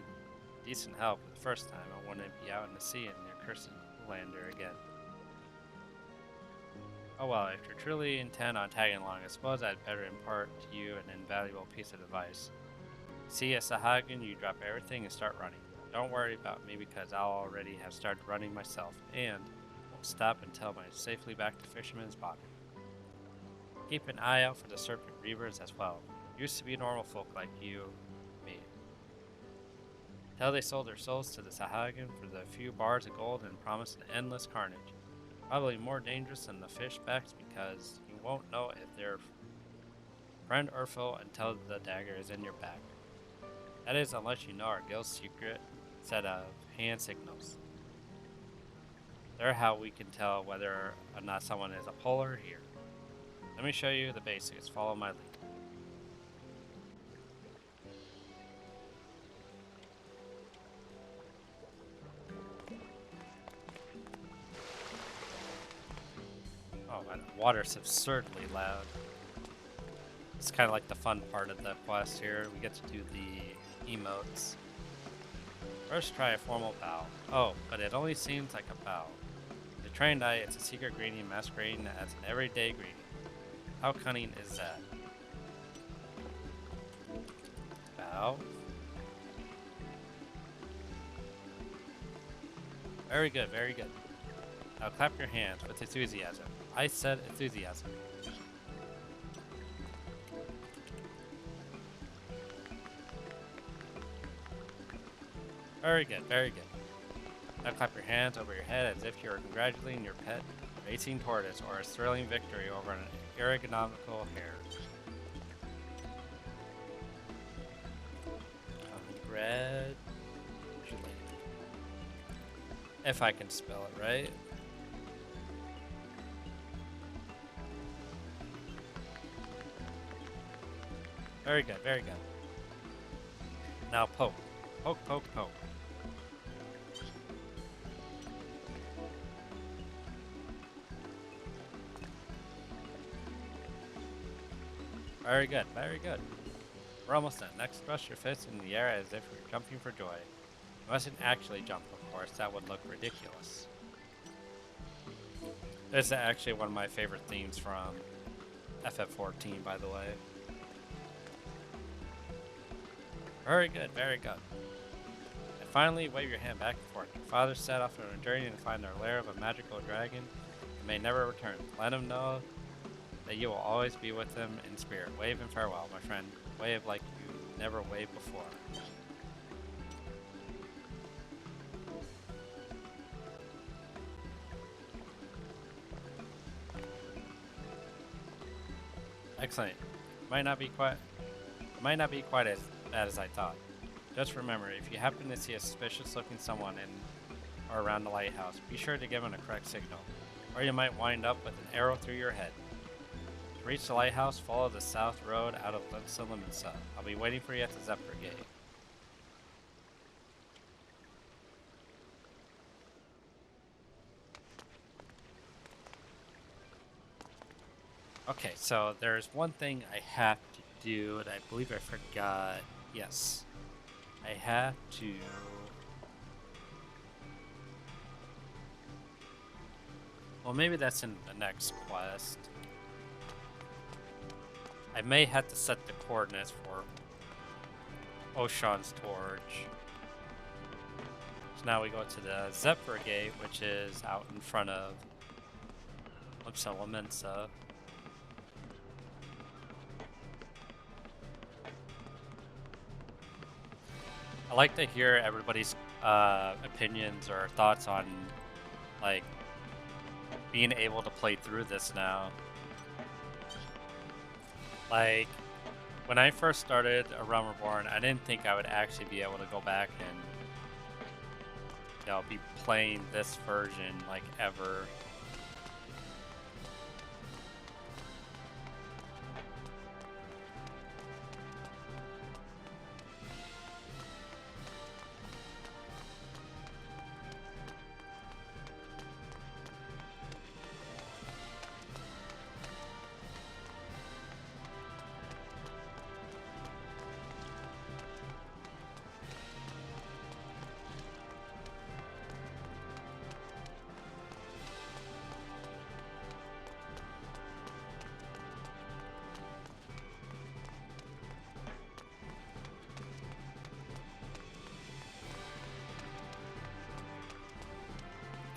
decent help the first time, I wouldn't be out in the sea in your cursed lander again. Oh well, if you're truly intent on tagging along, I suppose I'd better impart to you an invaluable piece of advice. See a Sahagan, you drop everything and start running. Don't worry about me because I'll already have started running myself, and won't stop until I'm safely back to Fisherman's Bottom. Keep an eye out for the Serpent Reavers as well. Used to be normal folk like you, me. Till they sold their souls to the Sahagan for the few bars of gold and promised an endless carnage. Probably more dangerous than the fishbacks because you won't know if they're friend or foe until the dagger is in your back. That is, unless you know our guild's secret set of hand signals. They're how we can tell whether or not someone is a polar here. Let me show you the basics. Follow my lead. Oh, and the water's absurdly loud. It's kind of like the fun part of the quest here. We get to do the emotes. First, try a formal bow. Oh, but it only seems like a bow. The trained eye, it's a secret greeting masquerading as an everyday greeting. How cunning is that? Bow. Very good, very good. Now clap your hands with enthusiasm. I said enthusiasm. Very good, very good. Now clap your hands over your head as if you are congratulating your pet racing tortoise or a thrilling victory over an ergonomical hare. Congratulating. If I can spell it right. Very good, very good. Now poke. Poke, poke, poke. Very good, very good. We're almost done. Next, thrust your fists in the air as if you're jumping for joy. You mustn't actually jump, of course. That would look ridiculous. This is actually one of my favorite themes from FF14, by the way. Very good, very good. And finally, wave your hand back and forth. Your father set off on a journey to find the lair of a magical dragon and may never return. Let him know that you will always be with him in spirit. Wave in farewell, my friend. Wave like you never waved before. Excellent. Might not be quite as bad as I thought. Just remember, if you happen to see a suspicious-looking someone in or around the lighthouse, be sure to give him a correct signal, or you might wind up with an arrow through your head. To reach the lighthouse, follow the south road out of Limsa Lominsa. I'll be waiting for you at the Zephyr Gate. Okay, so there's one thing I have to do, and I believe I forgot. Yes. I have to... Well, maybe that's in the next quest. I may have to set the coordinates for Oshan's Torch. So now we go to the Zephyr Gate, which is out in front of Limsa Lominsa. I like to hear everybody's opinions or thoughts on, like, being able to play through this now. Like, when I first started A Realm Reborn, I didn't think I would actually be able to go back and, you know, be playing this version, like, ever.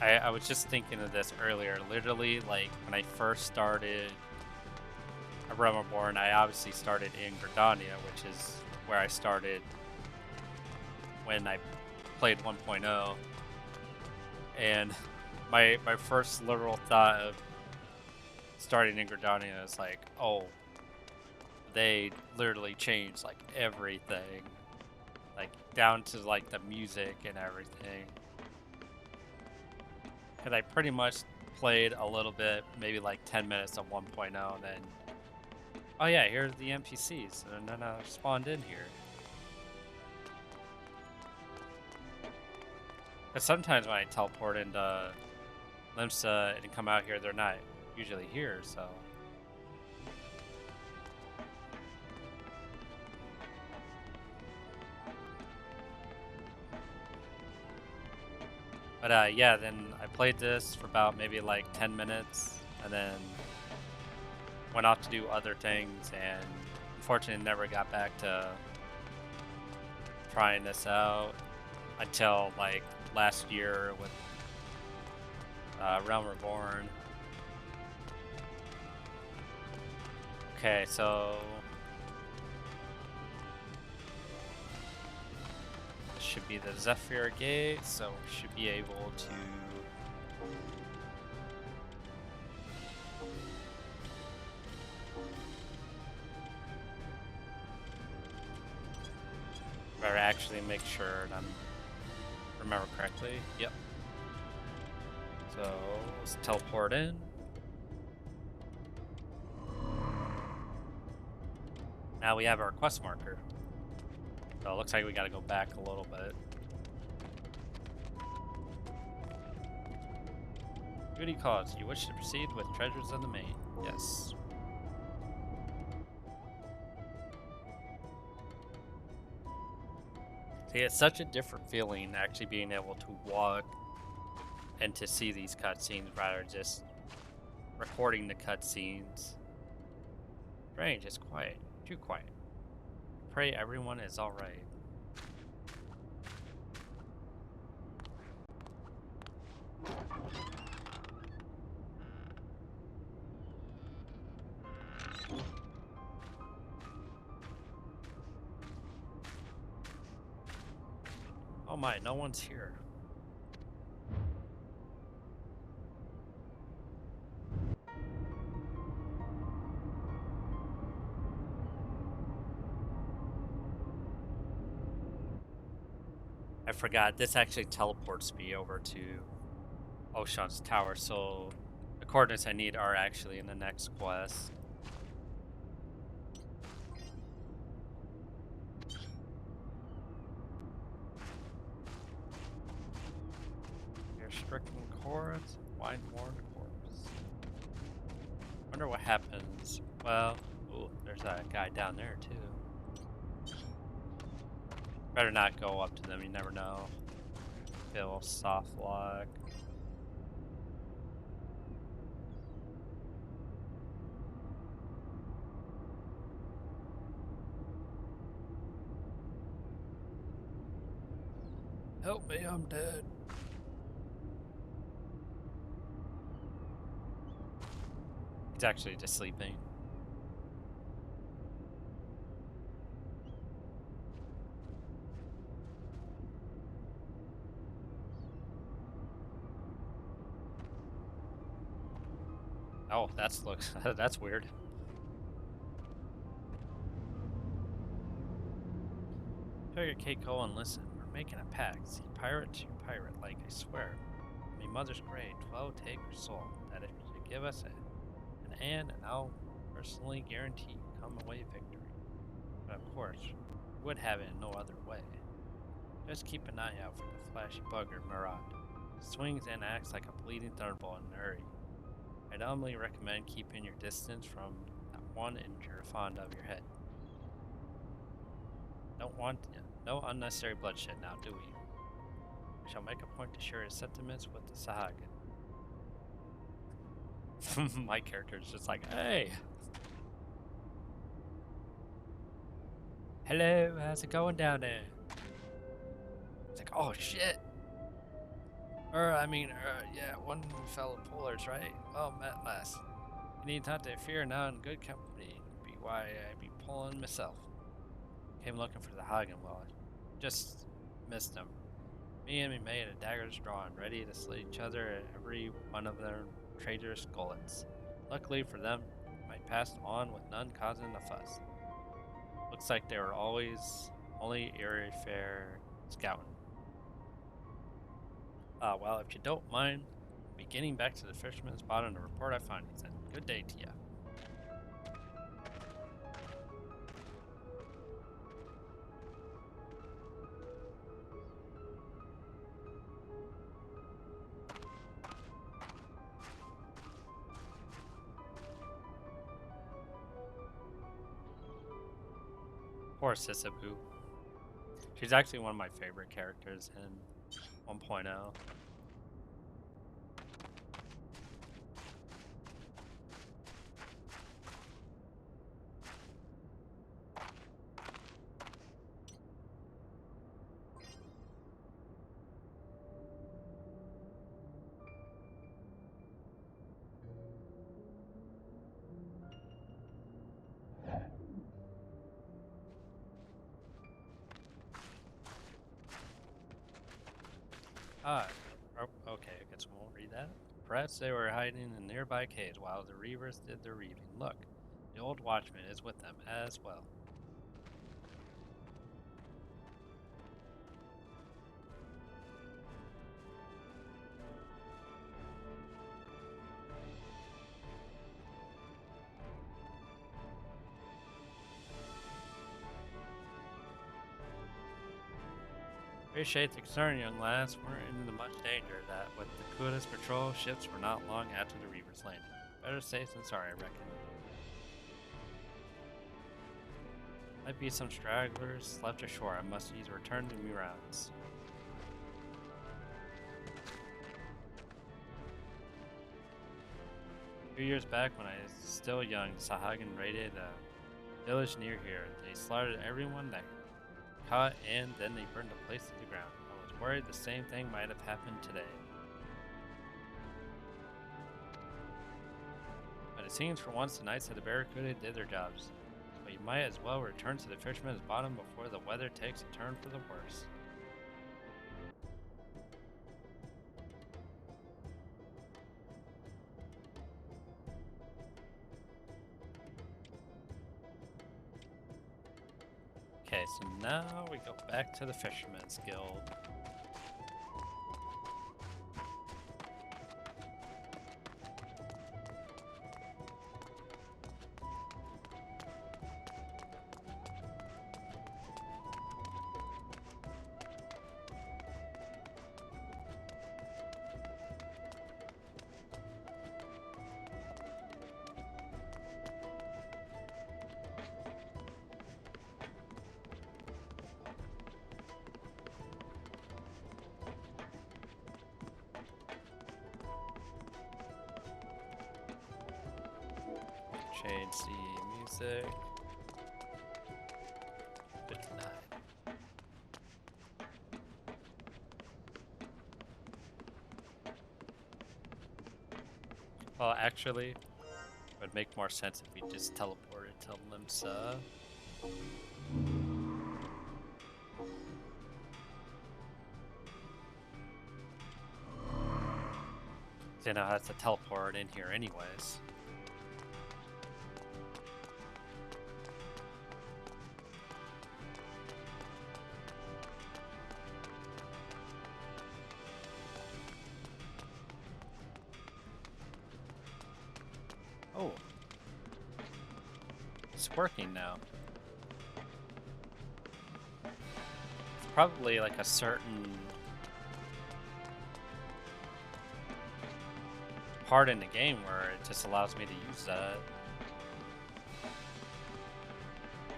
I was just thinking of this earlier. Literally, like when I first started A Realm Reborn, I obviously started in Gridania, which is where I started when I played 1.0. And my first literal thought of starting in Gridania is like, oh, they literally changed like everything, like down to like the music and everything. Because I pretty much played a little bit, maybe like 10 minutes of 1.0, and then, oh yeah, here's the NPCs, and then I spawned in here. Because sometimes when I teleport into Limsa and come out here, they're not usually here, so. But yeah, then I played this for about maybe like 10 minutes, and then went off to do other things, and unfortunately never got back to trying this out until like last year with Realm Reborn. Okay, so this should be the Zephyr Gate, so we should be able to better actually make sure that I'm remember correctly. Yep. So let's teleport in. Now we have our quest marker. So it looks like we gotta go back a little bit. Duty calls. You wish to proceed with treasures in the main. Yes. See, it's such a different feeling actually being able to walk and to see these cutscenes rather than just recording the cutscenes. Strange, it's quiet. Too quiet. Pray everyone is alright. Oh my, no one's here. I forgot, this actually teleports me over to Ocean's Tower, so the coordinates I need are actually in the next quest. Your stricken cords, wine-worn corpse. Wonder what happens. Well, ooh, there's a guy down there too. Better not go up to them, you never know. Kill, soft lock. Help me, I'm dead. He's actually just sleeping. Oh, that's weird. Figure Keiko and listen. We're making a pact. See pirate to pirate, like I swear. May Mother's Grade 12 take her soul. That if you give us an and I'll personally guarantee come away victory. But of course, we would have it in no other way. Just keep an eye out for the flashy bugger Murad. Swings and acts like a bleeding thunderbolt in a hurry. I'd humbly recommend keeping your distance from that one inch you're fond of your head. Don't want no unnecessary bloodshed now, do we? I shall make a point to share his sentiments with the Sahagin. My character is just like, hey! Hello, how's it going down there? It's like, oh shit! Yeah, one fellow pullers, right? Well met, lass. You need not to fear now in good company. Be why I be pulling myself. Came looking for the Hagen, well, just missed him. Me and me mate had daggers drawn, ready to slit each other at every one of their traitorous gullets. Luckily for them, my passed on with none causing a fuss. Looks like they were always only airy fair scouting. Well, if you don't mind, I'll be getting back to the fisherman's spot on the report I found you sent. Good day to ya. Poor Sisabu. She's actually one of my favorite characters in 1.0. Okay, I guess we won't read that. Perhaps they were hiding in nearby caves while the reavers did their reaving. Look, the old watchman is with them as well. Appreciate the concern, young lads. We're in much danger that with the Kuda's patrol ships were not long after the reavers landed. Better safe than sorry, I reckon. Might be some stragglers left ashore. I must either return to me rounds. A few years back, when I was still young, Sahagan raided a village near here. They slaughtered everyone they caught, and then they burned the place to the ground. I was worried the same thing might have happened today. But it seems for once the knights of the Barracuda did their jobs. But you might as well return to the fisherman's bottom before the weather takes a turn for the worse. Okay, so now we go back to the Fisherman's Guild. Shade C music. 59. Well, actually, it would make more sense if we just teleported to Limsa. You know, I have to teleport in here anyways. Oh. It's working now. It's probably like a certain part in the game where it just allows me to use that.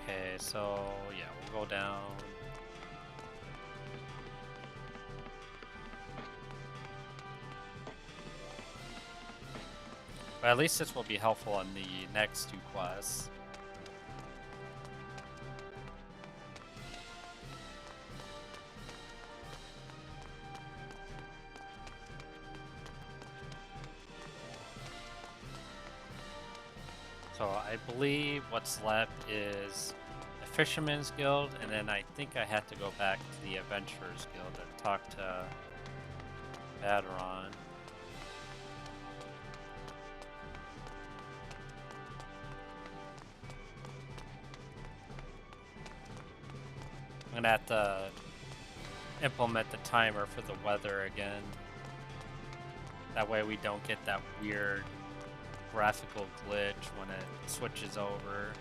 Okay, so yeah, we'll go down. But at least this will be helpful in the next two quests. So I believe what's left is the Fisherman's Guild, and then I think I have to go back to the Adventurers Guild and talk to Baderon. I'm gonna have to implement the timer for the weather again. That way we don't get that weird graphical glitch when it switches over.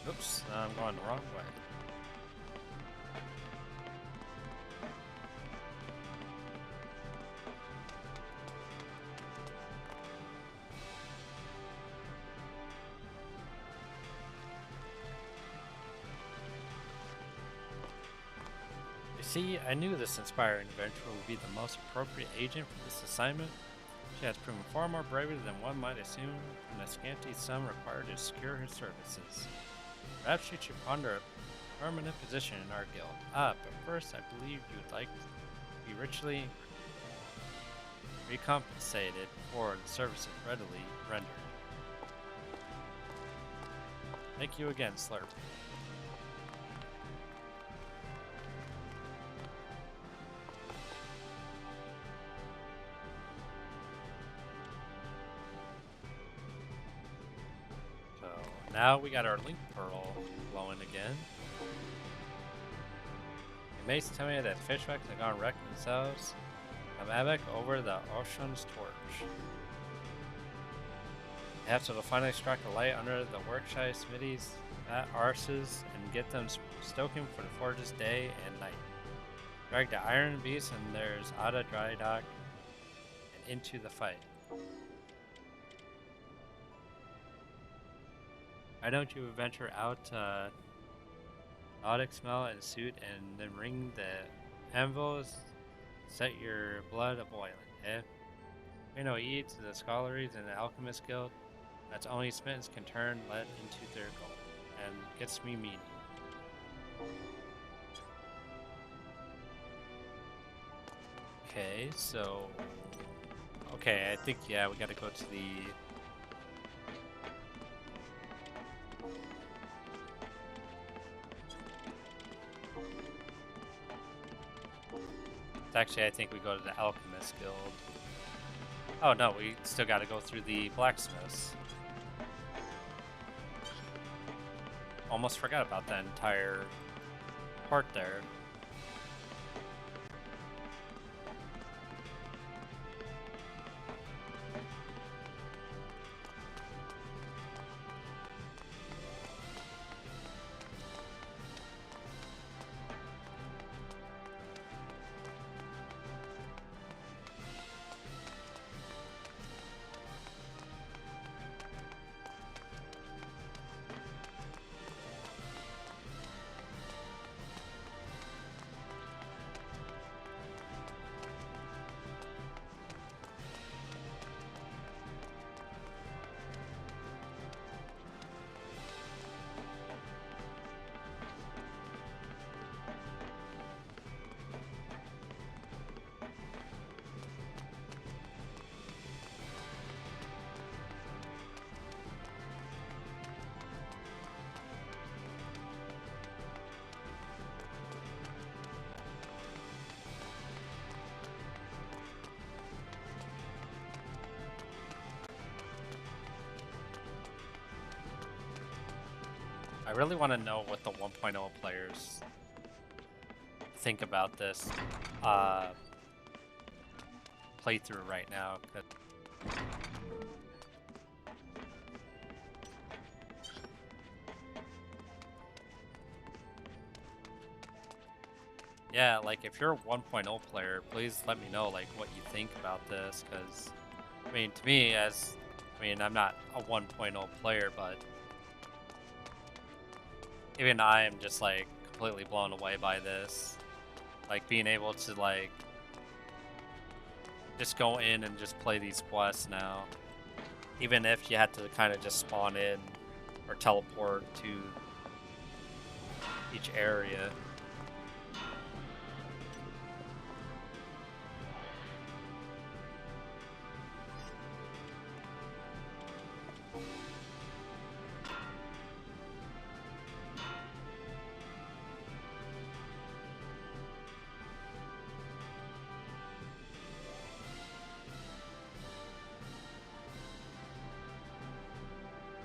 Oops, I'm going the wrong way. You see, I knew this inspiring adventurer would be the most appropriate agent for this assignment. She has proven far more bravery than one might assume from the scanty sum required to secure her services. Perhaps you should ponder a permanent position in our guild. But first I believe you would like to be richly recompensated for the services readily rendered. Thank you again, Slurp. Now we got our link pearl glowing again. It makes tell me that fishwrecks have gone wreck themselves. I'm Abek over the ocean's torch. After to finally strike a light under the workshy smithies at arses and get them stoking for the forge's day and night. Drag the iron beast and there's Ada dry dock and into the fight. Why don't you venture out to Audic smell and suit and then ring the anvils, set your blood a boiling, eh? We know E to the scholaries and the alchemist guild, that's only smiths can turn lead into their gold, and gets me meaning. Okay, so... Okay, I think, yeah, we gotta go to the... Actually, I think we go to the Alchemist Guild. Oh no, we still gotta go through the blacksmiths. Almost forgot about that entire part there. really want to know what the 1.0 players think about this playthrough right now. Yeah, like if you're a 1.0 player, please let me know like what you think about this, because I mean, to me, I'm not a 1.0 player, but even I am just like completely blown away by this. Like being able to like just go in and just play these quests now, even if you had to kind of just spawn in or teleport to each area.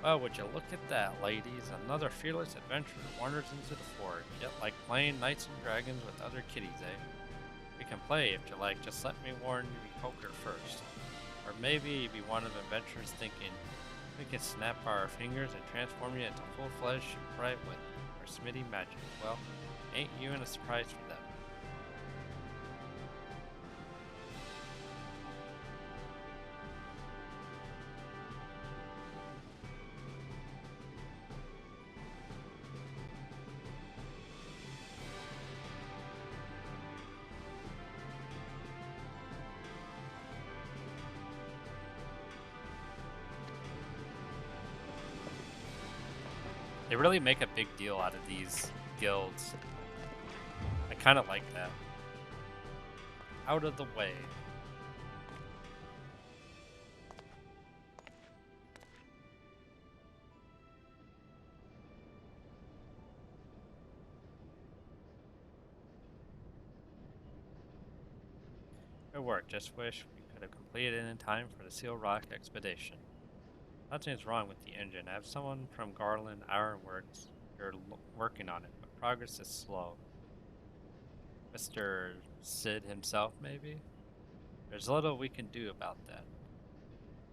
Oh, would you look at that, ladies? Another fearless adventurer wanders into the forge. Yet, like playing Knights and Dragons with other kiddies, eh? We can play if you like, just let me warn you, be poker first. Or maybe you'd be one of the adventurers thinking, we can snap our fingers and transform you into full-fledged shipwright with our smithy magic. Well, ain't you in a surprise for them? They really make a big deal out of these guilds. I kind of like that. Out of the way. Good work. Just wish we could have completed it in time for the Seal Rock expedition. Nothing's wrong with the engine. I have someone from Garland Ironworks here working on it, but progress is slow. Mr. Sid himself, maybe? There's little we can do about that,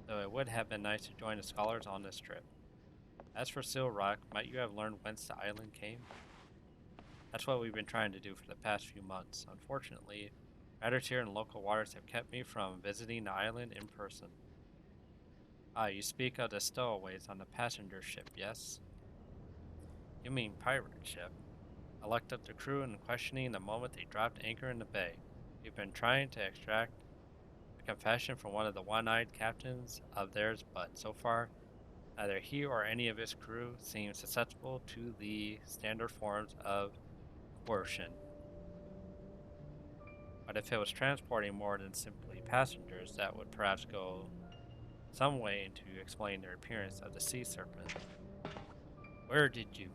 though it would have been nice to join the scholars on this trip. As for Seal Rock, might you have learned whence the island came? That's what we've been trying to do for the past few months. Unfortunately, matters here in local waters have kept me from visiting the island in person. Ah, you speak of the stowaways on the passenger ship, yes? You mean pirate ship. I looked up the crew and questioning the moment they dropped anchor in the bay. We've been trying to extract a confession from one of the one-eyed captains of theirs, but so far, neither he or any of his crew seems susceptible to the standard forms of coercion. But if it was transporting more than simply passengers, that would perhaps go some way to explain their appearance of the sea serpent. Where did you?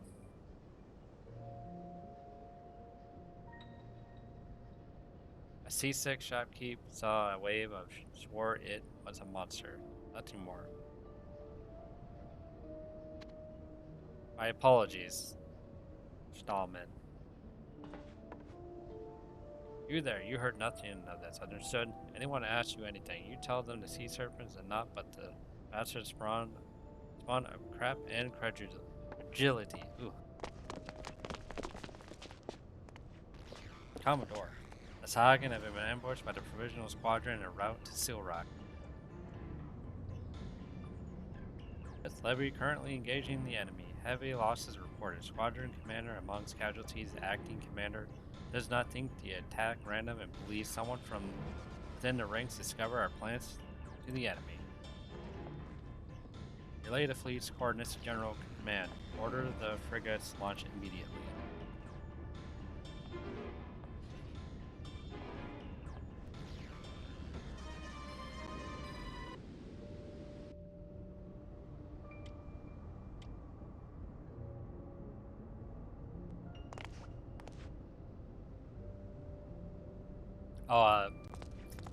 A seasick shopkeep saw a wave of swore it was a monster. Nothing more. My apologies, Stallman. You there, you heard nothing of this, understood? Anyone asks you anything, you tell them the sea serpents and not but the bastard spawn of crap and credulity. Ooh. Commodore. The Sagan have been ambushed by the Provisional Squadron en route to Seal Rock. With Levy currently engaging the enemy, heavy losses reported. Squadron commander amongst casualties, acting commander does not think the attack random and believes someone from within the ranks discover our plans to the enemy. Relay the fleet's coordinates to General Command. Order the frigates launch immediately.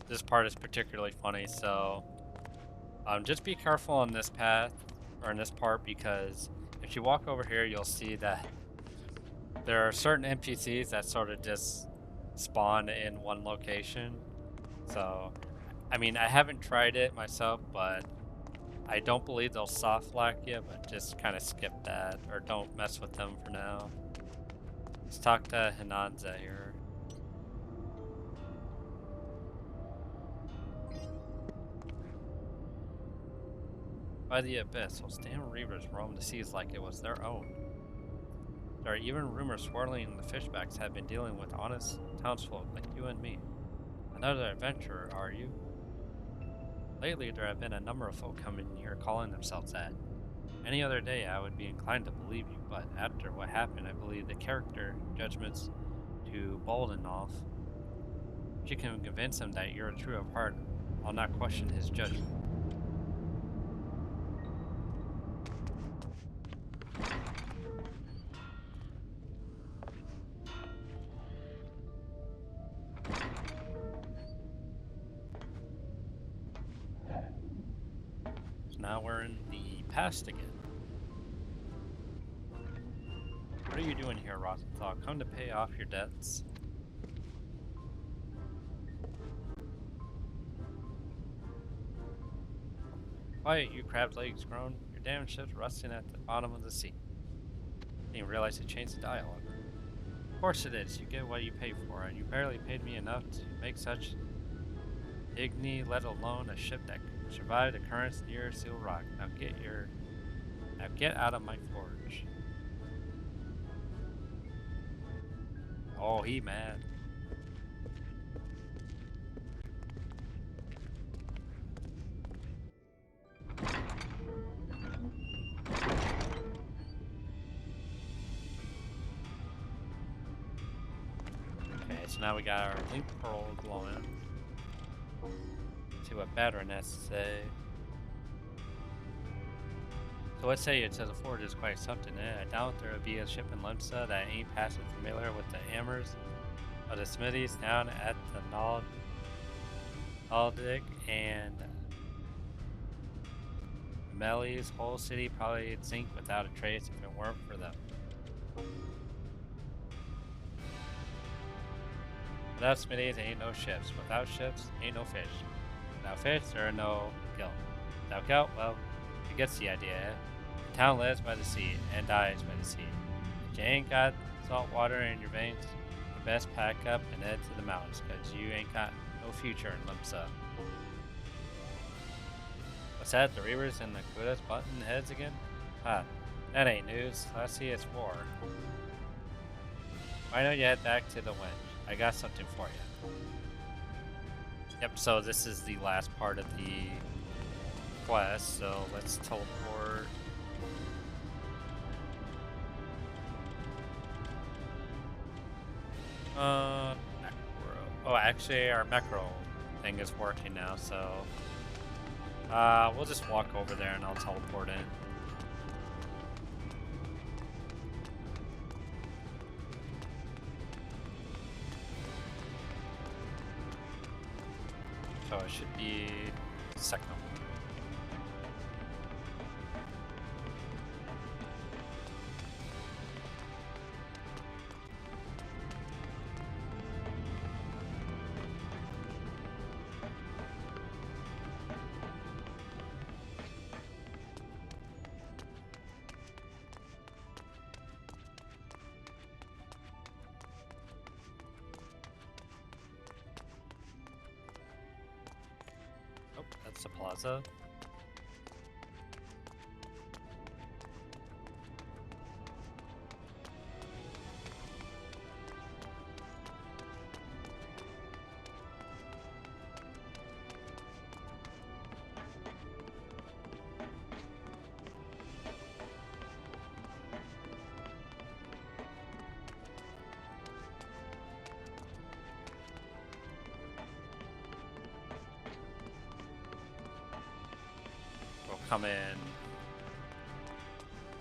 This part is particularly funny, so just be careful on this path, or in this part, because if If you walk over here, you'll see that there are certain NPCs that sort of just spawn in one location. So, I mean, I haven't tried it myself, but I don't believe they'll soft lock you, but just kind of skip that or don't mess with them for now. Let's talk to Hinanza here. By the abyss, those damn reavers roam the seas like it was their own. There are even rumors swirling the fishbacks have been dealing with honest townsfolk like you and me. Another adventurer, are you? Lately, there have been a number of folk coming here calling themselves that. Any other day, I would be inclined to believe you, but after what happened, I believe the character judgment's too bold enough. If you can convince him that you're true of heart, I'll not question his judgment. Now we're in the past again. What are you doing here, Rosenthal? Come to pay off your debts? Quiet, you crab legs grown. Your damn ship's rusting at the bottom of the sea. Didn't even realize it changed the dialogue. Of course it is. You get what you pay for, and you barely paid me enough to make such dignity, let alone a ship that could survive the currents near Seal Rock. Now get out of my forge. Oh, he mad. Okay, so now we got our link pearl glowing. See what Battering has to say. So what say you to the forge is quite something, eh? I doubt there'll be a ship in Limsa that ain't passing familiar with the hammers of the smithies down at the Naldic and Melly's whole city probably sink without a trace if it weren't for them. Without smithies, ain't no ships. Without ships, ain't no fish. Without fish, there are no guild. Without guild, well, you get the idea, eh? The town lives by the sea and dies by the sea. If you ain't got salt water in your veins, you best pack up and head to the mountains, cause you ain't got no future in Limsa. What's that, the Reavers and the Kudas button heads again? Ah, that ain't news. Let's see it's war. Why don't you head back to the wench? I got something for you. Yep, so this is the last part of the quest, so let's teleport. Oh, actually our macro thing is working now, so we'll just walk over there and I'll teleport in. So it should be second one. Oh, that's the plaza. Come in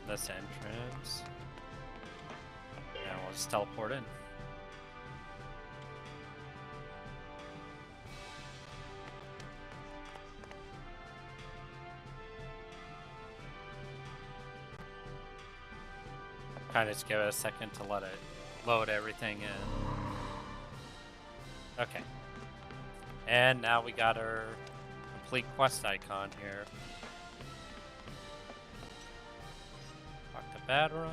this entrance, and we'll just teleport in. kind of just give it a second to let it load everything in. Okay. And now we got our complete quest icon here. Talk to Badron.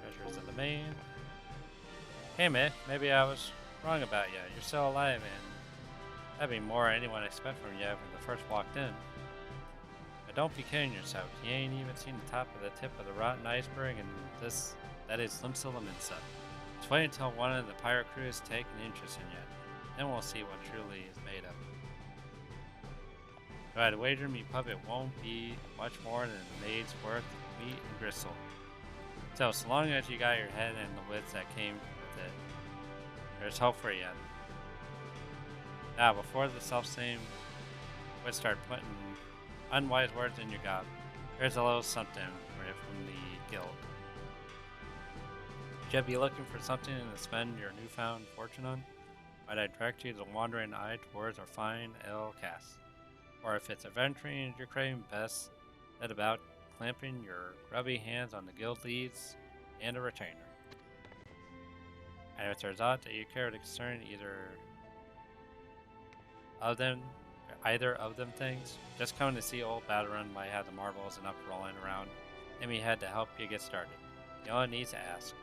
Treasures in the main. Hey man, maybe I was wrong about you. You're still alive, and that'd be more than anyone expect from you when they first walked in. But don't be kidding yourself. You ain't even seen the top of the tip of the rotten iceberg, and that is Limsa Lominsa. Just wait until one of the pirate crew has taken interest in you. Then we'll see what truly is made of. If I'd wager me puppet won't be much more than a maid's worth of meat and gristle. So long as you got your head and the wits that came with it, there's hope for you. Now, before the self-same would start putting unwise words in your gob, here's a little something for you from the guild. Should you be looking for something to spend your newfound fortune on? Might I direct you to the wandering eye towards our fine ale cask? Or if it's adventuring you're craving, best set about clamping your grubby hands on the guild leads and a retainer. And if there's aught that you care to concern either of them things, just coming to see old Badron might have the marbles enough rolling around and we had to help you get started. You only need to ask.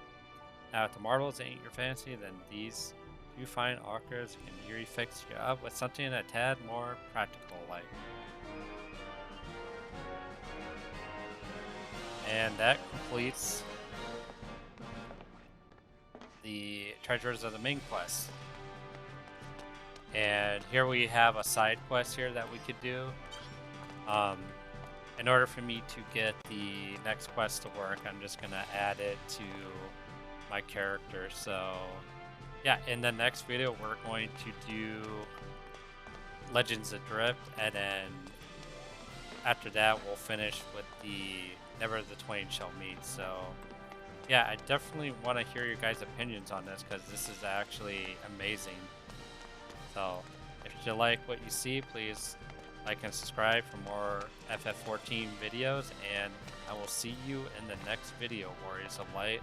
Now if the marbles ain't your fancy, then these two fine orcas can really fix you up with something a tad more practical like. And that completes the treasures of the main quest. And here we have a side quest here that we could do. In order for me to get the next quest to work, I'm just gonna add it to my character. So yeah, in the next video we're going to do Legends Adrift, and then after that we'll finish with the Never the Twain Shall Meet. So yeah, I definitely want to hear your guys' opinions on this, because this is actually amazing. So if you like what you see, please like and subscribe for more FF14 videos, and I will see you in the next video, Warriors of Light.